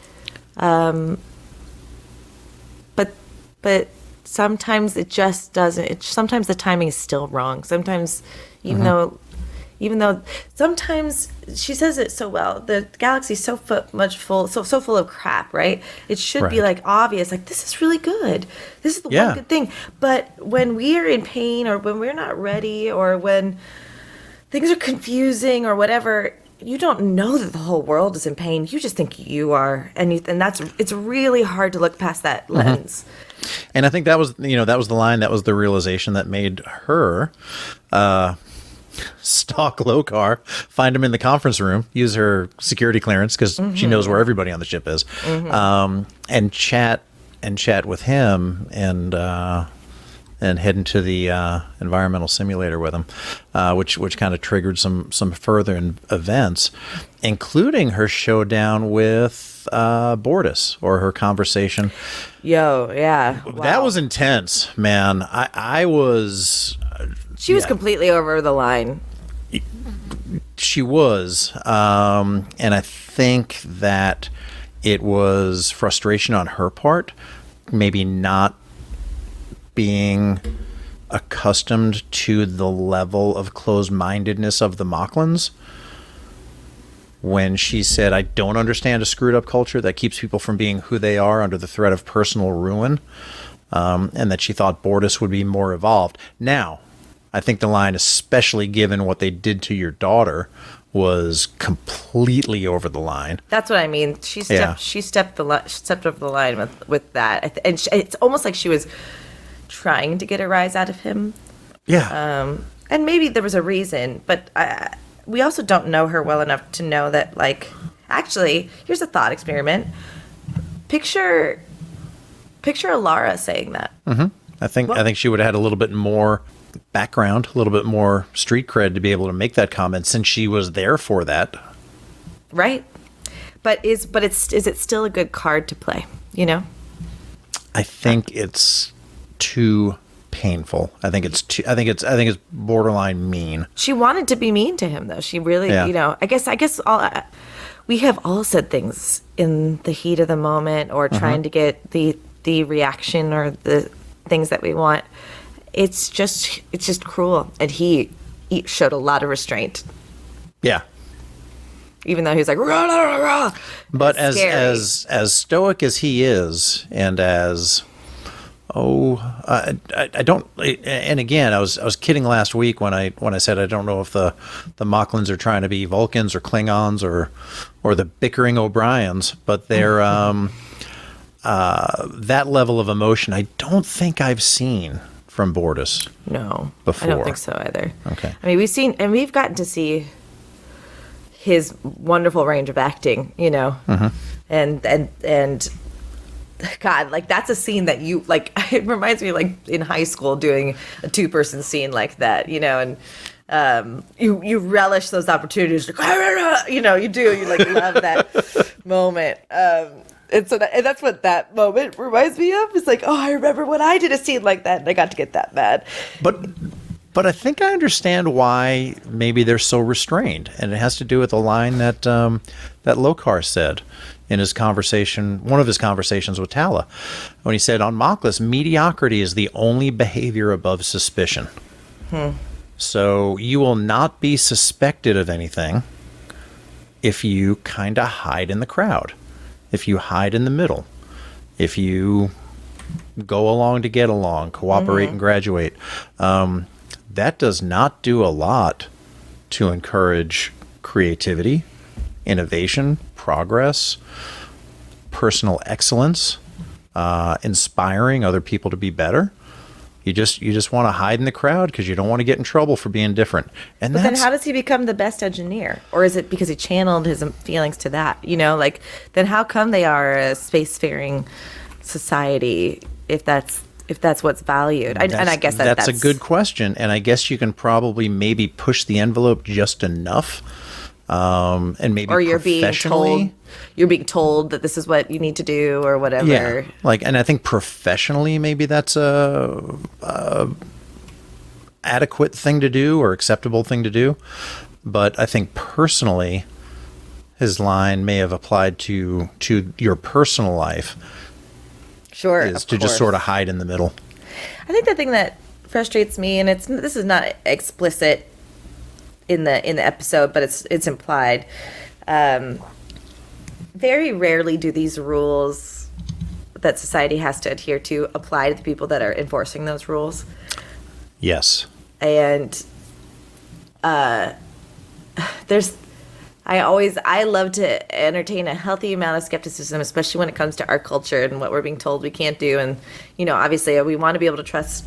Speaker 3: But sometimes it just doesn't. Sometimes the timing is still wrong. Sometimes, even though sometimes she says it so well, the galaxy is so full of crap, right? It should be like obvious, like this is really good. This is the one good thing. But when we are in pain, or when we're not ready, or when things are confusing, or whatever, you don't know that the whole world is in pain. You just think you are, and it's really hard to look past that lens.
Speaker 2: And I think that was the line, that was the realization that made her. Stalk Locar, find him in the conference room, use her security clearance because she knows where everybody on the ship is, and chat with him, and head into the environmental simulator with him, which kind of triggered some further events, including her showdown with Bortus, or her conversation. That was intense, man. I was.
Speaker 3: She was completely over the line.
Speaker 2: She was. And I think that it was frustration on her part, maybe not being accustomed to the level of closed-mindedness of the Mocklans. When she said, I don't understand a screwed up culture that keeps people from being who they are under the threat of personal ruin, and that she thought Bortus would be more evolved. Now, I think the line, especially given what they did to your daughter, was completely over the line.
Speaker 3: That's what I mean. She stepped over the line with that, and it's almost like she was trying to get a rise out of him.
Speaker 2: Yeah.
Speaker 3: And maybe there was a reason, but we also don't know her well enough to know that, like, actually, here's a thought experiment. Picture Alara saying that.
Speaker 2: Mm-hmm. I think she would have had a little bit more background, a little bit more street cred to be able to make that comment, since she was there for that.
Speaker 3: Right. But is it still a good card to play, you know?
Speaker 2: I think it's too painful. I think it's borderline mean.
Speaker 3: She wanted to be mean to him, though. She really, you know, I guess we have all said things in the heat of the moment, or trying to get the reaction or the things that we want. It's just cruel, and he showed a lot of restraint.
Speaker 2: Yeah.
Speaker 3: Even though he was like, rah, rah, rah.
Speaker 2: But as stoic as he is, and as I don't. And again, I was kidding last week when I said I don't know if the Mocklins are trying to be Vulcans or Klingons or the bickering O'Briens, but they're that level of emotion I don't think I've seen from Bortus.
Speaker 3: No,
Speaker 2: before.
Speaker 3: I don't think so either.
Speaker 2: Okay.
Speaker 3: I mean, we've gotten to see his wonderful range of acting, you know, and God, like, that's a scene that you like. It reminds me, like, in high school doing a 2-person scene like that, you know, and you relish those opportunities, like, you know, you do, you like love that moment. And so that's what that moment reminds me of. It's like, oh, I remember when I did a scene like that and I got to get that mad.
Speaker 2: But I think I understand why maybe they're so restrained, and it has to do with a line that Locar said in his conversation, one of his conversations with Tala, when he said, on Mocklus, mediocrity is the only behavior above suspicion. So you will not be suspected of anything if you kind of hide in the crowd, if you hide in the middle, if you go along to get along, cooperate and graduate. That does not do a lot to encourage creativity, innovation, progress, personal excellence, inspiring other people to be better. You just want to hide in the crowd because you don't want to get in trouble for being different. And
Speaker 3: then how does he become the best engineer? Or is it because he channeled his feelings to that? You know, like, then how come they are a spacefaring society if that's what's valued? And I guess that's
Speaker 2: a good question. And I guess you can probably maybe push the envelope just enough. And maybe, or you're
Speaker 3: being told that this is what you need to do, or whatever.
Speaker 2: Yeah, like, and I think professionally, maybe that's a adequate thing to do or acceptable thing to do. But I think personally, his line may have applied to your personal life.
Speaker 3: Sure,
Speaker 2: is to just sort of hide in the middle.
Speaker 3: I think the thing that frustrates me, and this is not explicit in the episode, but it's implied. Very rarely do these rules that society has to adhere to apply to the people that are enforcing those rules.
Speaker 2: Yes.
Speaker 3: And I love to entertain a healthy amount of skepticism, especially when it comes to our culture and what we're being told we can't do. And, you know, obviously we want to be able to trust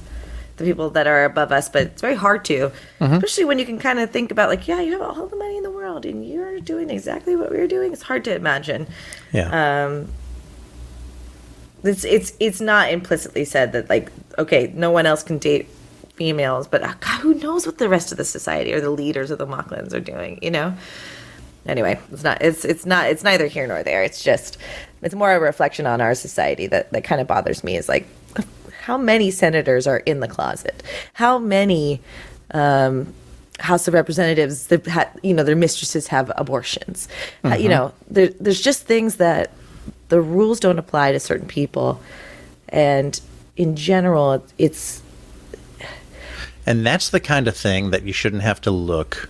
Speaker 3: the people that are above us, but it's very hard to, especially when you can kind of think about, like, yeah, you have all the money in the world and you're doing exactly what we're doing. It's hard to imagine.
Speaker 2: Yeah.
Speaker 3: It's not implicitly said that, like, okay, no one else can date females, but God, who knows what the rest of the society or the leaders of the Mocklins are doing, you know? Anyway, it's neither here nor there. It's more a reflection on our society that kind of bothers me, is like, how many senators are in the closet? How many House of Representatives, their mistresses have abortions? You know, there's just things that the rules don't apply to certain people, and in general, it's.
Speaker 2: And that's the kind of thing that you shouldn't have to look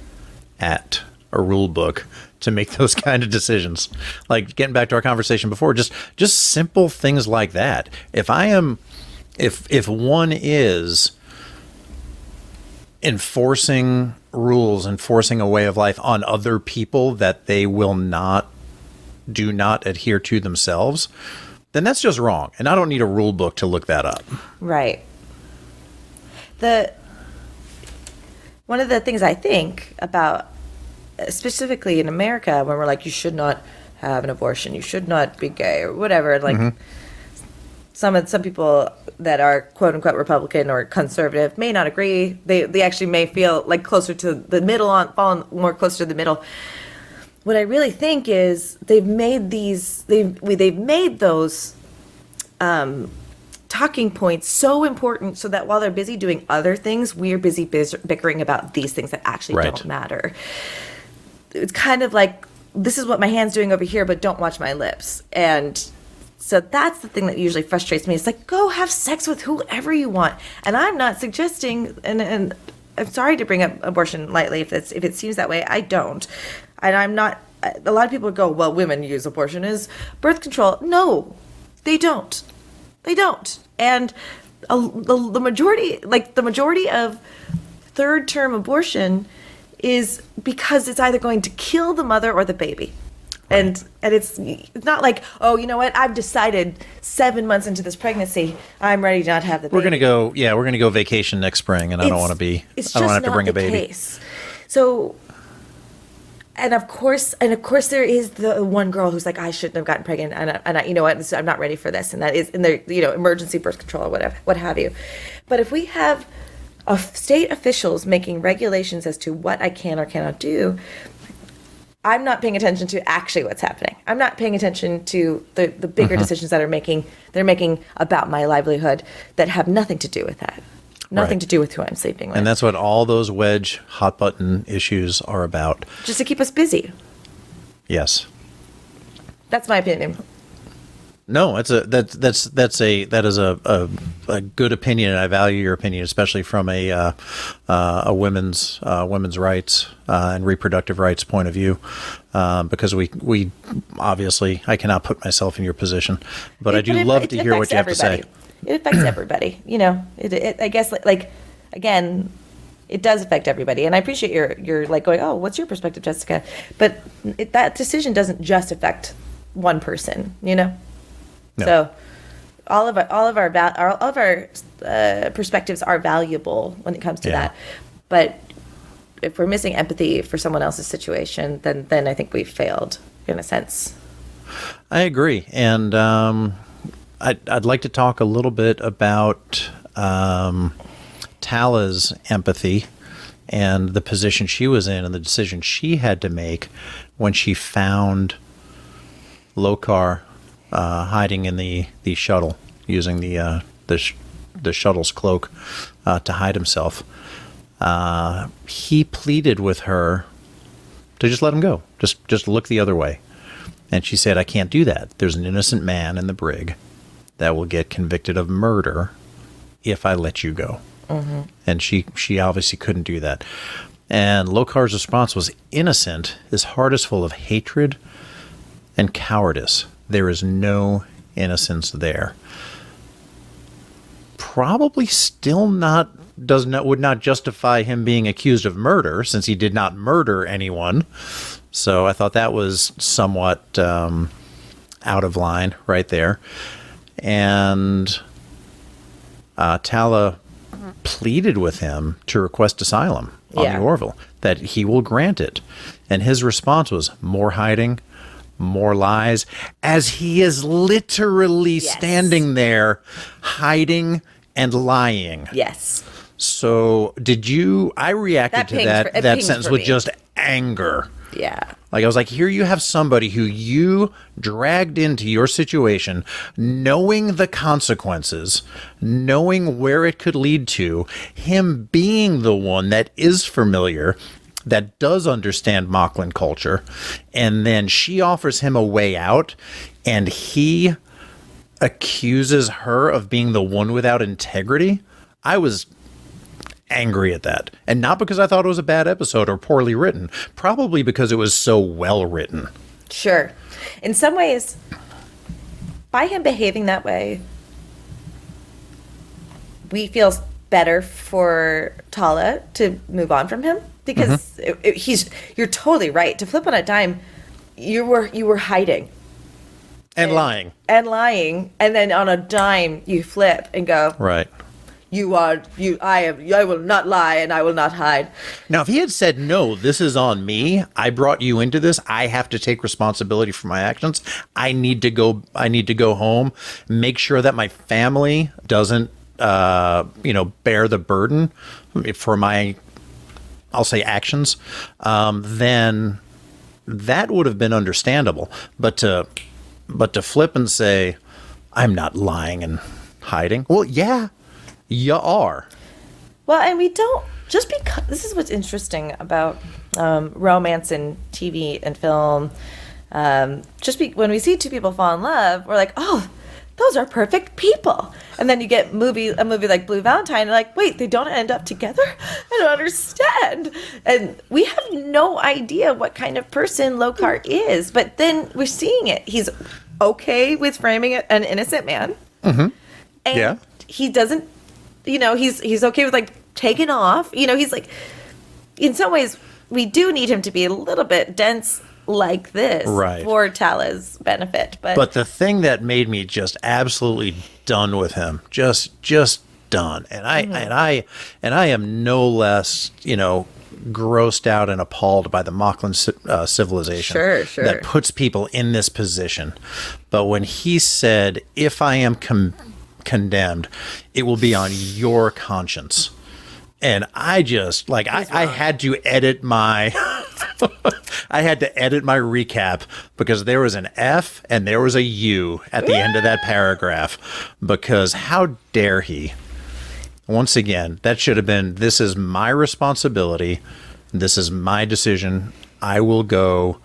Speaker 2: at a rule book to make those kind of decisions. Like, getting back to our conversation before, just simple things like that. If one is enforcing rules, enforcing a way of life on other people that they do not adhere to themselves, then that's just wrong. And I don't need a rule book to look that up.
Speaker 3: Right. One of the things I think about, specifically in America, when we're like, you should not have an abortion, you should not be gay or whatever, like some people that are quote unquote Republican or conservative may not agree. They actually may feel like closer to the middle, falling more closer to the middle. What I really think is they've made those talking points so important so that while they're busy doing other things, we're busy bickering about these things that actually don't matter. It's kind of like, this is what my hand's doing over here, but don't watch my lips. And so that's the thing that usually frustrates me. It's like, go have sex with whoever you want. And I'm not suggesting, and I'm sorry to bring up abortion lightly if it seems that way. I don't. And I'm not, a lot of people go, well, women use abortion as birth control. No, they don't. They don't. And the majority of third term abortion is because it's either going to kill the mother or the baby. Right. And it's not like, oh, you know what? I've decided 7 months into this pregnancy, I'm ready to not have the baby.
Speaker 2: We're going to go vacation next spring, and I don't want to have to bring a baby.
Speaker 3: Case. So, and of course there is the one girl who's like, I shouldn't have gotten pregnant, and I, you know what? I'm not ready for this, and that is in the emergency birth control or whatever, what have you. But if we have state officials making regulations as to what I can or cannot do, I'm not paying attention to actually what's happening. I'm not paying attention to the bigger decisions that they're making about my livelihood that have nothing to do with that. Nothing to do with who I'm sleeping with.
Speaker 2: And that's what all those wedge hot button issues are about.
Speaker 3: Just to keep us busy.
Speaker 2: Yes. That's
Speaker 3: my opinion.
Speaker 2: No, that is a good opinion, and I value your opinion, especially from a women's rights and reproductive rights point of view, because we obviously, I cannot put myself in your position, but I do love to hear what you have to say.
Speaker 3: It affects everybody, I guess like again, it does affect everybody, and I appreciate your like going, oh, what's your perspective, Jessica? But that decision doesn't just affect one person, No. So all of our perspectives are valuable when it comes to that. But if we're missing empathy for someone else's situation, then I think we've failed in a sense.
Speaker 2: I agree, and I'd like to talk a little bit about Tala's empathy and the position she was in and the decision she had to make when she found Locar hiding in the shuttle, using the shuttle's cloak to hide himself. He pleaded with her to just let him go, just look the other way, and she said, "I can't do that. There's an innocent man in the brig that will get convicted of murder if I let you go." Mm-hmm. And she obviously couldn't do that. And Locar's response was, "Innocent. His heart is full of hatred and cowardice. There is no innocence there." Probably still would not justify him being accused of murder, since he did not murder anyone. So I thought that was somewhat out of line right there. And Tala pleaded with him to request asylum on the Orville, that he will grant it. And his response was, more hiding, more lies, as he is literally standing there hiding and lying.
Speaker 3: Yes.
Speaker 2: So I reacted to that sentence with just anger.
Speaker 3: Yeah.
Speaker 2: Like, I was like, here you have somebody who you dragged into your situation, knowing the consequences, knowing where it could lead to, him being the one that is familiar, that does understand Mocklin culture, and then she offers him a way out, and he accuses her of being the one without integrity. I was angry at that. And not because I thought it was a bad episode or poorly written, probably because it was so well written.
Speaker 3: Sure. In some ways, by him behaving that way, we feel better for Tala to move on from him because you're totally right. To flip on a dime, you were hiding
Speaker 2: and lying,
Speaker 3: and then on a dime you flip and go,
Speaker 2: right.
Speaker 3: I will not lie and I will not hide.
Speaker 2: Now, if he had said, no, this is on me, I brought you into this, I have to take responsibility for my actions, I need to go home, make sure that my family doesn't, bear the burden for my, I'll say, actions, then that would have been understandable. But to flip and say, I'm not lying and hiding. Well, yeah, you are.
Speaker 3: Well, and we don't, just because, this is what's interesting about romance in TV and film. When we see two people fall in love, we're like, oh, those are perfect people. And then you get a movie like Blue Valentine, and like, wait, they don't end up together? I don't understand. And we have no idea what kind of person Locar is, but then we're seeing it. He's okay with framing an innocent man. Mm-hmm. And he doesn't, he's okay with like taking off. He's like, in some ways, we do need him to be a little bit dense like this for Tala's benefit. But
Speaker 2: the thing that made me just absolutely done with him, just done. And I am no less, grossed out and appalled by the Moclan civilization that puts people in this position. But when he said, if I am condemned, it will be on your conscience. And I just I had to edit my recap because there was an F and there was a U at the end of that paragraph, because how dare he? Once again, that should have been, this is my responsibility. This is my decision. I will go,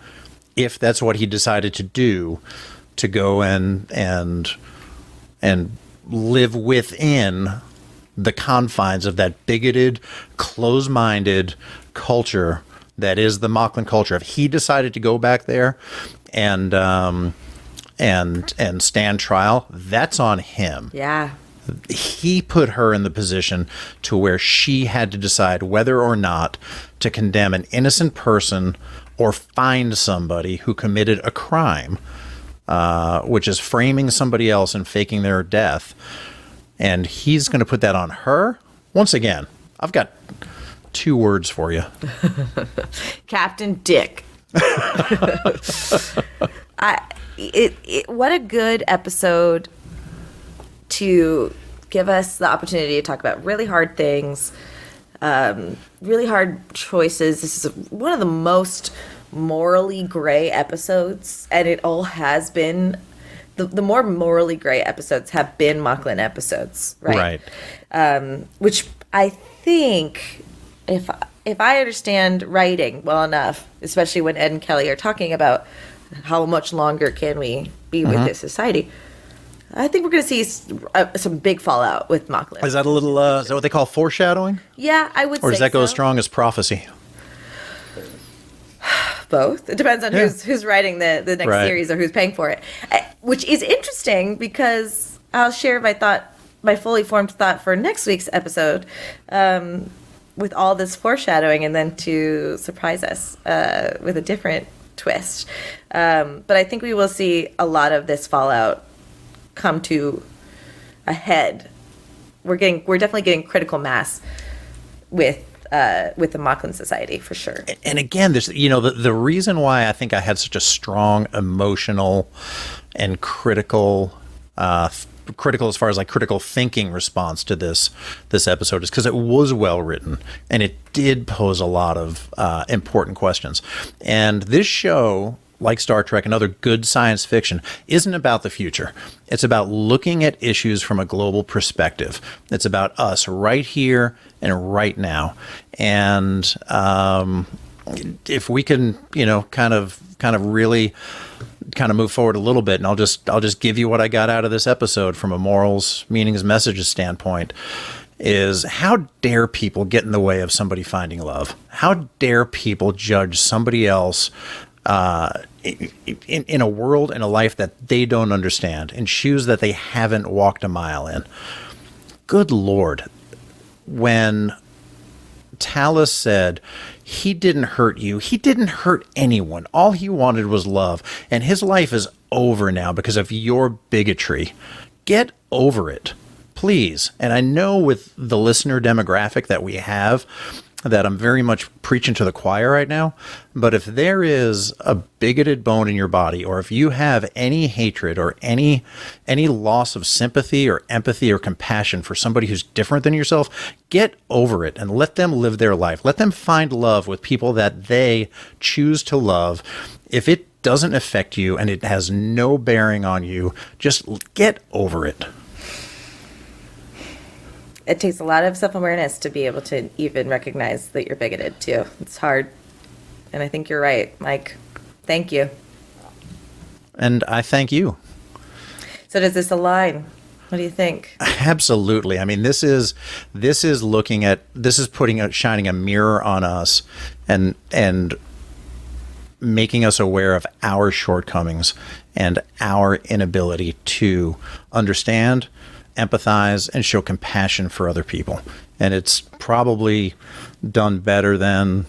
Speaker 2: if that's what he decided to do, to go and live within the confines of that bigoted, close-minded culture that is the Moclan culture. If he decided to go back there and stand trial, that's on him.
Speaker 3: Yeah.
Speaker 2: He put her in the position to where she had to decide whether or not to condemn an innocent person or find somebody who committed a crime, which is framing somebody else and faking their death. And he's going to put that on her. Once again, I've got 2 words for you.
Speaker 3: Captain Dick. What a good episode to give us the opportunity to talk about really hard things, really hard choices. This is one of the most morally gray episodes, and it all has been. The more morally gray episodes have been Moclan episodes, right? Right. Which I think, if I understand writing well enough, especially when Ed and Kelly are talking about how much longer can we be with this society, I think we're going to see some big fallout with Moclan.
Speaker 2: Is that a little, is that what they call foreshadowing?
Speaker 3: Yeah, I would say so.
Speaker 2: Or does that go as strong as prophecy?
Speaker 3: Both. It depends on who's writing the next series or who's paying for it. Which is interesting because I'll share my fully formed thought for next week's episode with all this foreshadowing, and then to surprise us with a different twist. But I think we will see a lot of this fallout come to a head. We're definitely getting critical mass with the Moclan Society, for sure.
Speaker 2: And again, this, the reason why I think I had such a strong emotional and critical as far as like critical thinking response to this episode is because it was well written and it did pose a lot of important questions. And this show, like Star Trek and other good science fiction, isn't about the future. It's about looking at issues from a global perspective. It's about us right here and right now. And if we can, kind of really move forward a little bit, and I'll just give you what I got out of this episode from a morals, meanings, messages standpoint, is how dare people get in the way of somebody finding love? How dare people judge somebody else in a world and a life that they don't understand, in shoes that they haven't walked a mile in? Good Lord. when Talus said, he didn't hurt you. He didn't hurt anyone. All he wanted was love. And his life is over now because of your bigotry. Get over it, please. And I know with the listener demographic that we have, that I'm very much preaching to the choir right now. But if there is a bigoted bone in your body, or if you have any hatred or any loss of sympathy or empathy or compassion for somebody who's different than yourself, get over it and let them live their life. Let them find love with people that they choose to love. If it doesn't affect you and it has no bearing on you, just get over it.
Speaker 3: It takes a lot of self-awareness to be able to even recognize that you're bigoted, too. It's hard. And I think you're right, Mike. Thank you.
Speaker 2: And I thank you.
Speaker 3: So does this align? What do you think?
Speaker 2: Absolutely. I mean, this is shining a mirror on us and making us aware of our shortcomings and our inability to understand, empathize, and show compassion for other people. And it's probably done better than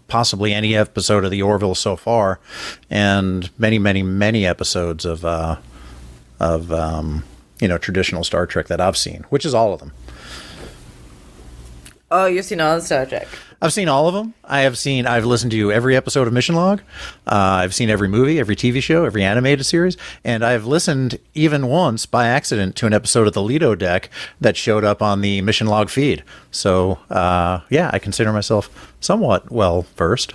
Speaker 2: possibly any episode of the Orville so far, and many, many, many episodes of traditional Star Trek that I've seen, which is all of them.
Speaker 3: Oh, you've seen all the Star Trek.
Speaker 2: I've seen all of them. I've listened to every episode of Mission Log. I've seen every movie, every TV show, every animated series. And I've listened even once by accident to an episode of the Lido Deck that showed up on the Mission Log feed. So, I consider myself somewhat well-versed.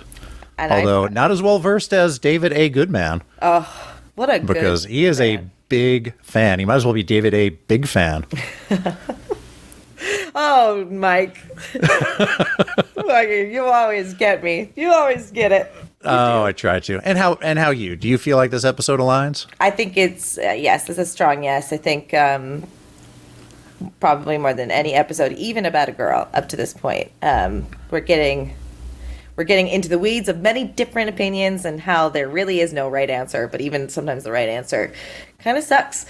Speaker 2: Although not as well-versed as David A. Goodman.
Speaker 3: Oh, what a
Speaker 2: because he is a big fan. He might as well be David A. Big Fan.
Speaker 3: Oh, Mike. You always get me. You always get it.
Speaker 2: I try to. And how you? Do you feel like this episode aligns?
Speaker 3: I think it's, yes, it's a strong yes. I think probably more than any episode, even about a girl up to this point. We're getting into the weeds of many different opinions and how there really is no right answer, but even sometimes the right answer kind of sucks.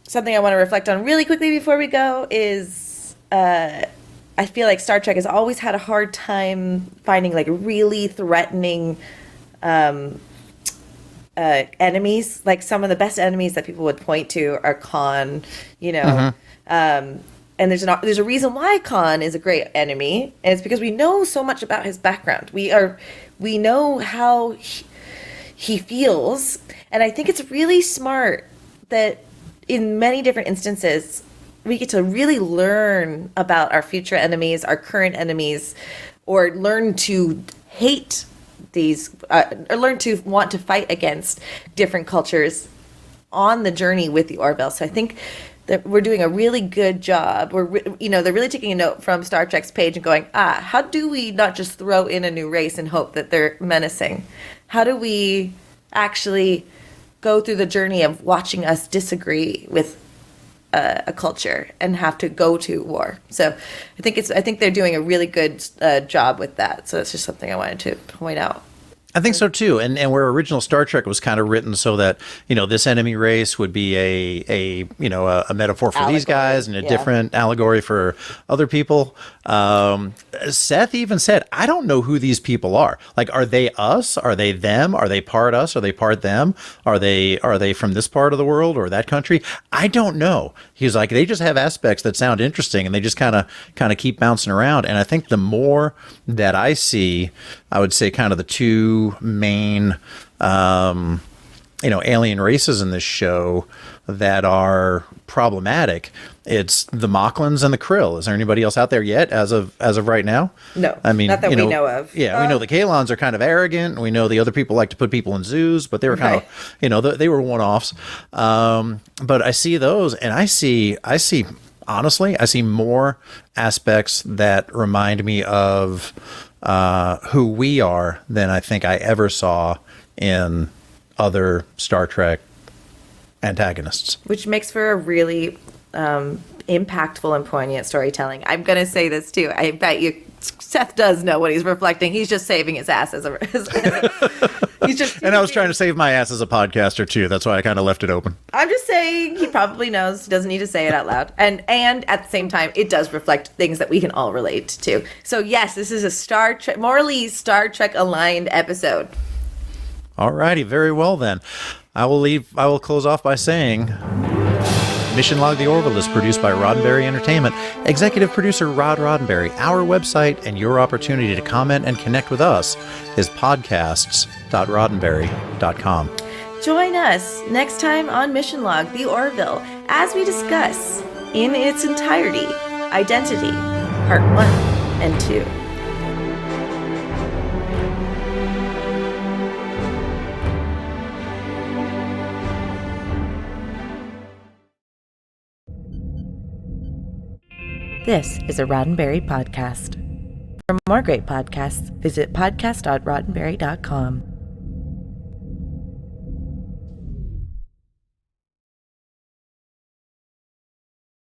Speaker 3: Something I want to reflect on really quickly before we go is I feel like Star Trek has always had a hard time finding like really threatening enemies. Like some of the best enemies that people would point to are Khan, and there's a reason why Khan is a great enemy, and it's because we know so much about his background. We know how he feels, and I think it's really smart that in many different instances, we get to really learn about our future enemies, our current enemies, or learn to hate these, or learn to want to fight against different cultures on the journey with the Orville. So I think that we're doing a really good job. They're really taking a note from Star Trek's page and going, how do we not just throw in a new race and hope that they're menacing? How do we actually go through the journey of watching us disagree with a culture and have to go to war? So I think they're doing a really good job with that. So it's just something I wanted to point out.
Speaker 2: I think so too, and where original Star Trek was kind of written so that this enemy race would be a metaphor for allegory, these guys and a different allegory for other people. Seth even said, "I don't know who these people are. Like, are they us? Are they them? Are they part us? Are they part them? Are they from this part of the world or that country? I don't know." He's like, they just have aspects that sound interesting, and they just kind of keep bouncing around. And I think the more that I see, I would say kind of the two main, alien races in this show that are problematic. It's the Moclans and the Krill. Is there anybody else out there yet as of right now?
Speaker 3: No,
Speaker 2: I mean,
Speaker 3: not that we know of.
Speaker 2: Yeah, we know the Kalons are kind of arrogant. We know the other people like to put people in zoos, but they were kind of, they were one-offs. But I see those, and I see honestly, I see more aspects that remind me of who we are than I think I ever saw in other Star Trek antagonists. Which
Speaker 3: makes for a really impactful and poignant storytelling. I'm going to say this too. I bet you Seth does know what he's reflecting. He's just saving his ass as a He's just.
Speaker 2: And I was trying to save my ass as a podcaster too. That's why I kind of left it open.
Speaker 3: I'm just saying he probably knows. Doesn't need to say it out loud. And at the same time, it does reflect things that we can all relate to. So yes, this is a Star Trek, morally Star Trek aligned episode.
Speaker 2: Alrighty, very well then. I will close off by saying, Mission Log the Orville is produced by Roddenberry Entertainment. Executive producer Rod Roddenberry. Our website and your opportunity to comment and connect with us is podcasts.roddenberry.com.
Speaker 3: Join us next time on Mission Log the Orville as we discuss in its entirety Identity, Part 1 and 2. This is a Roddenberry podcast. For more great podcasts, visit podcast.roddenberry.com.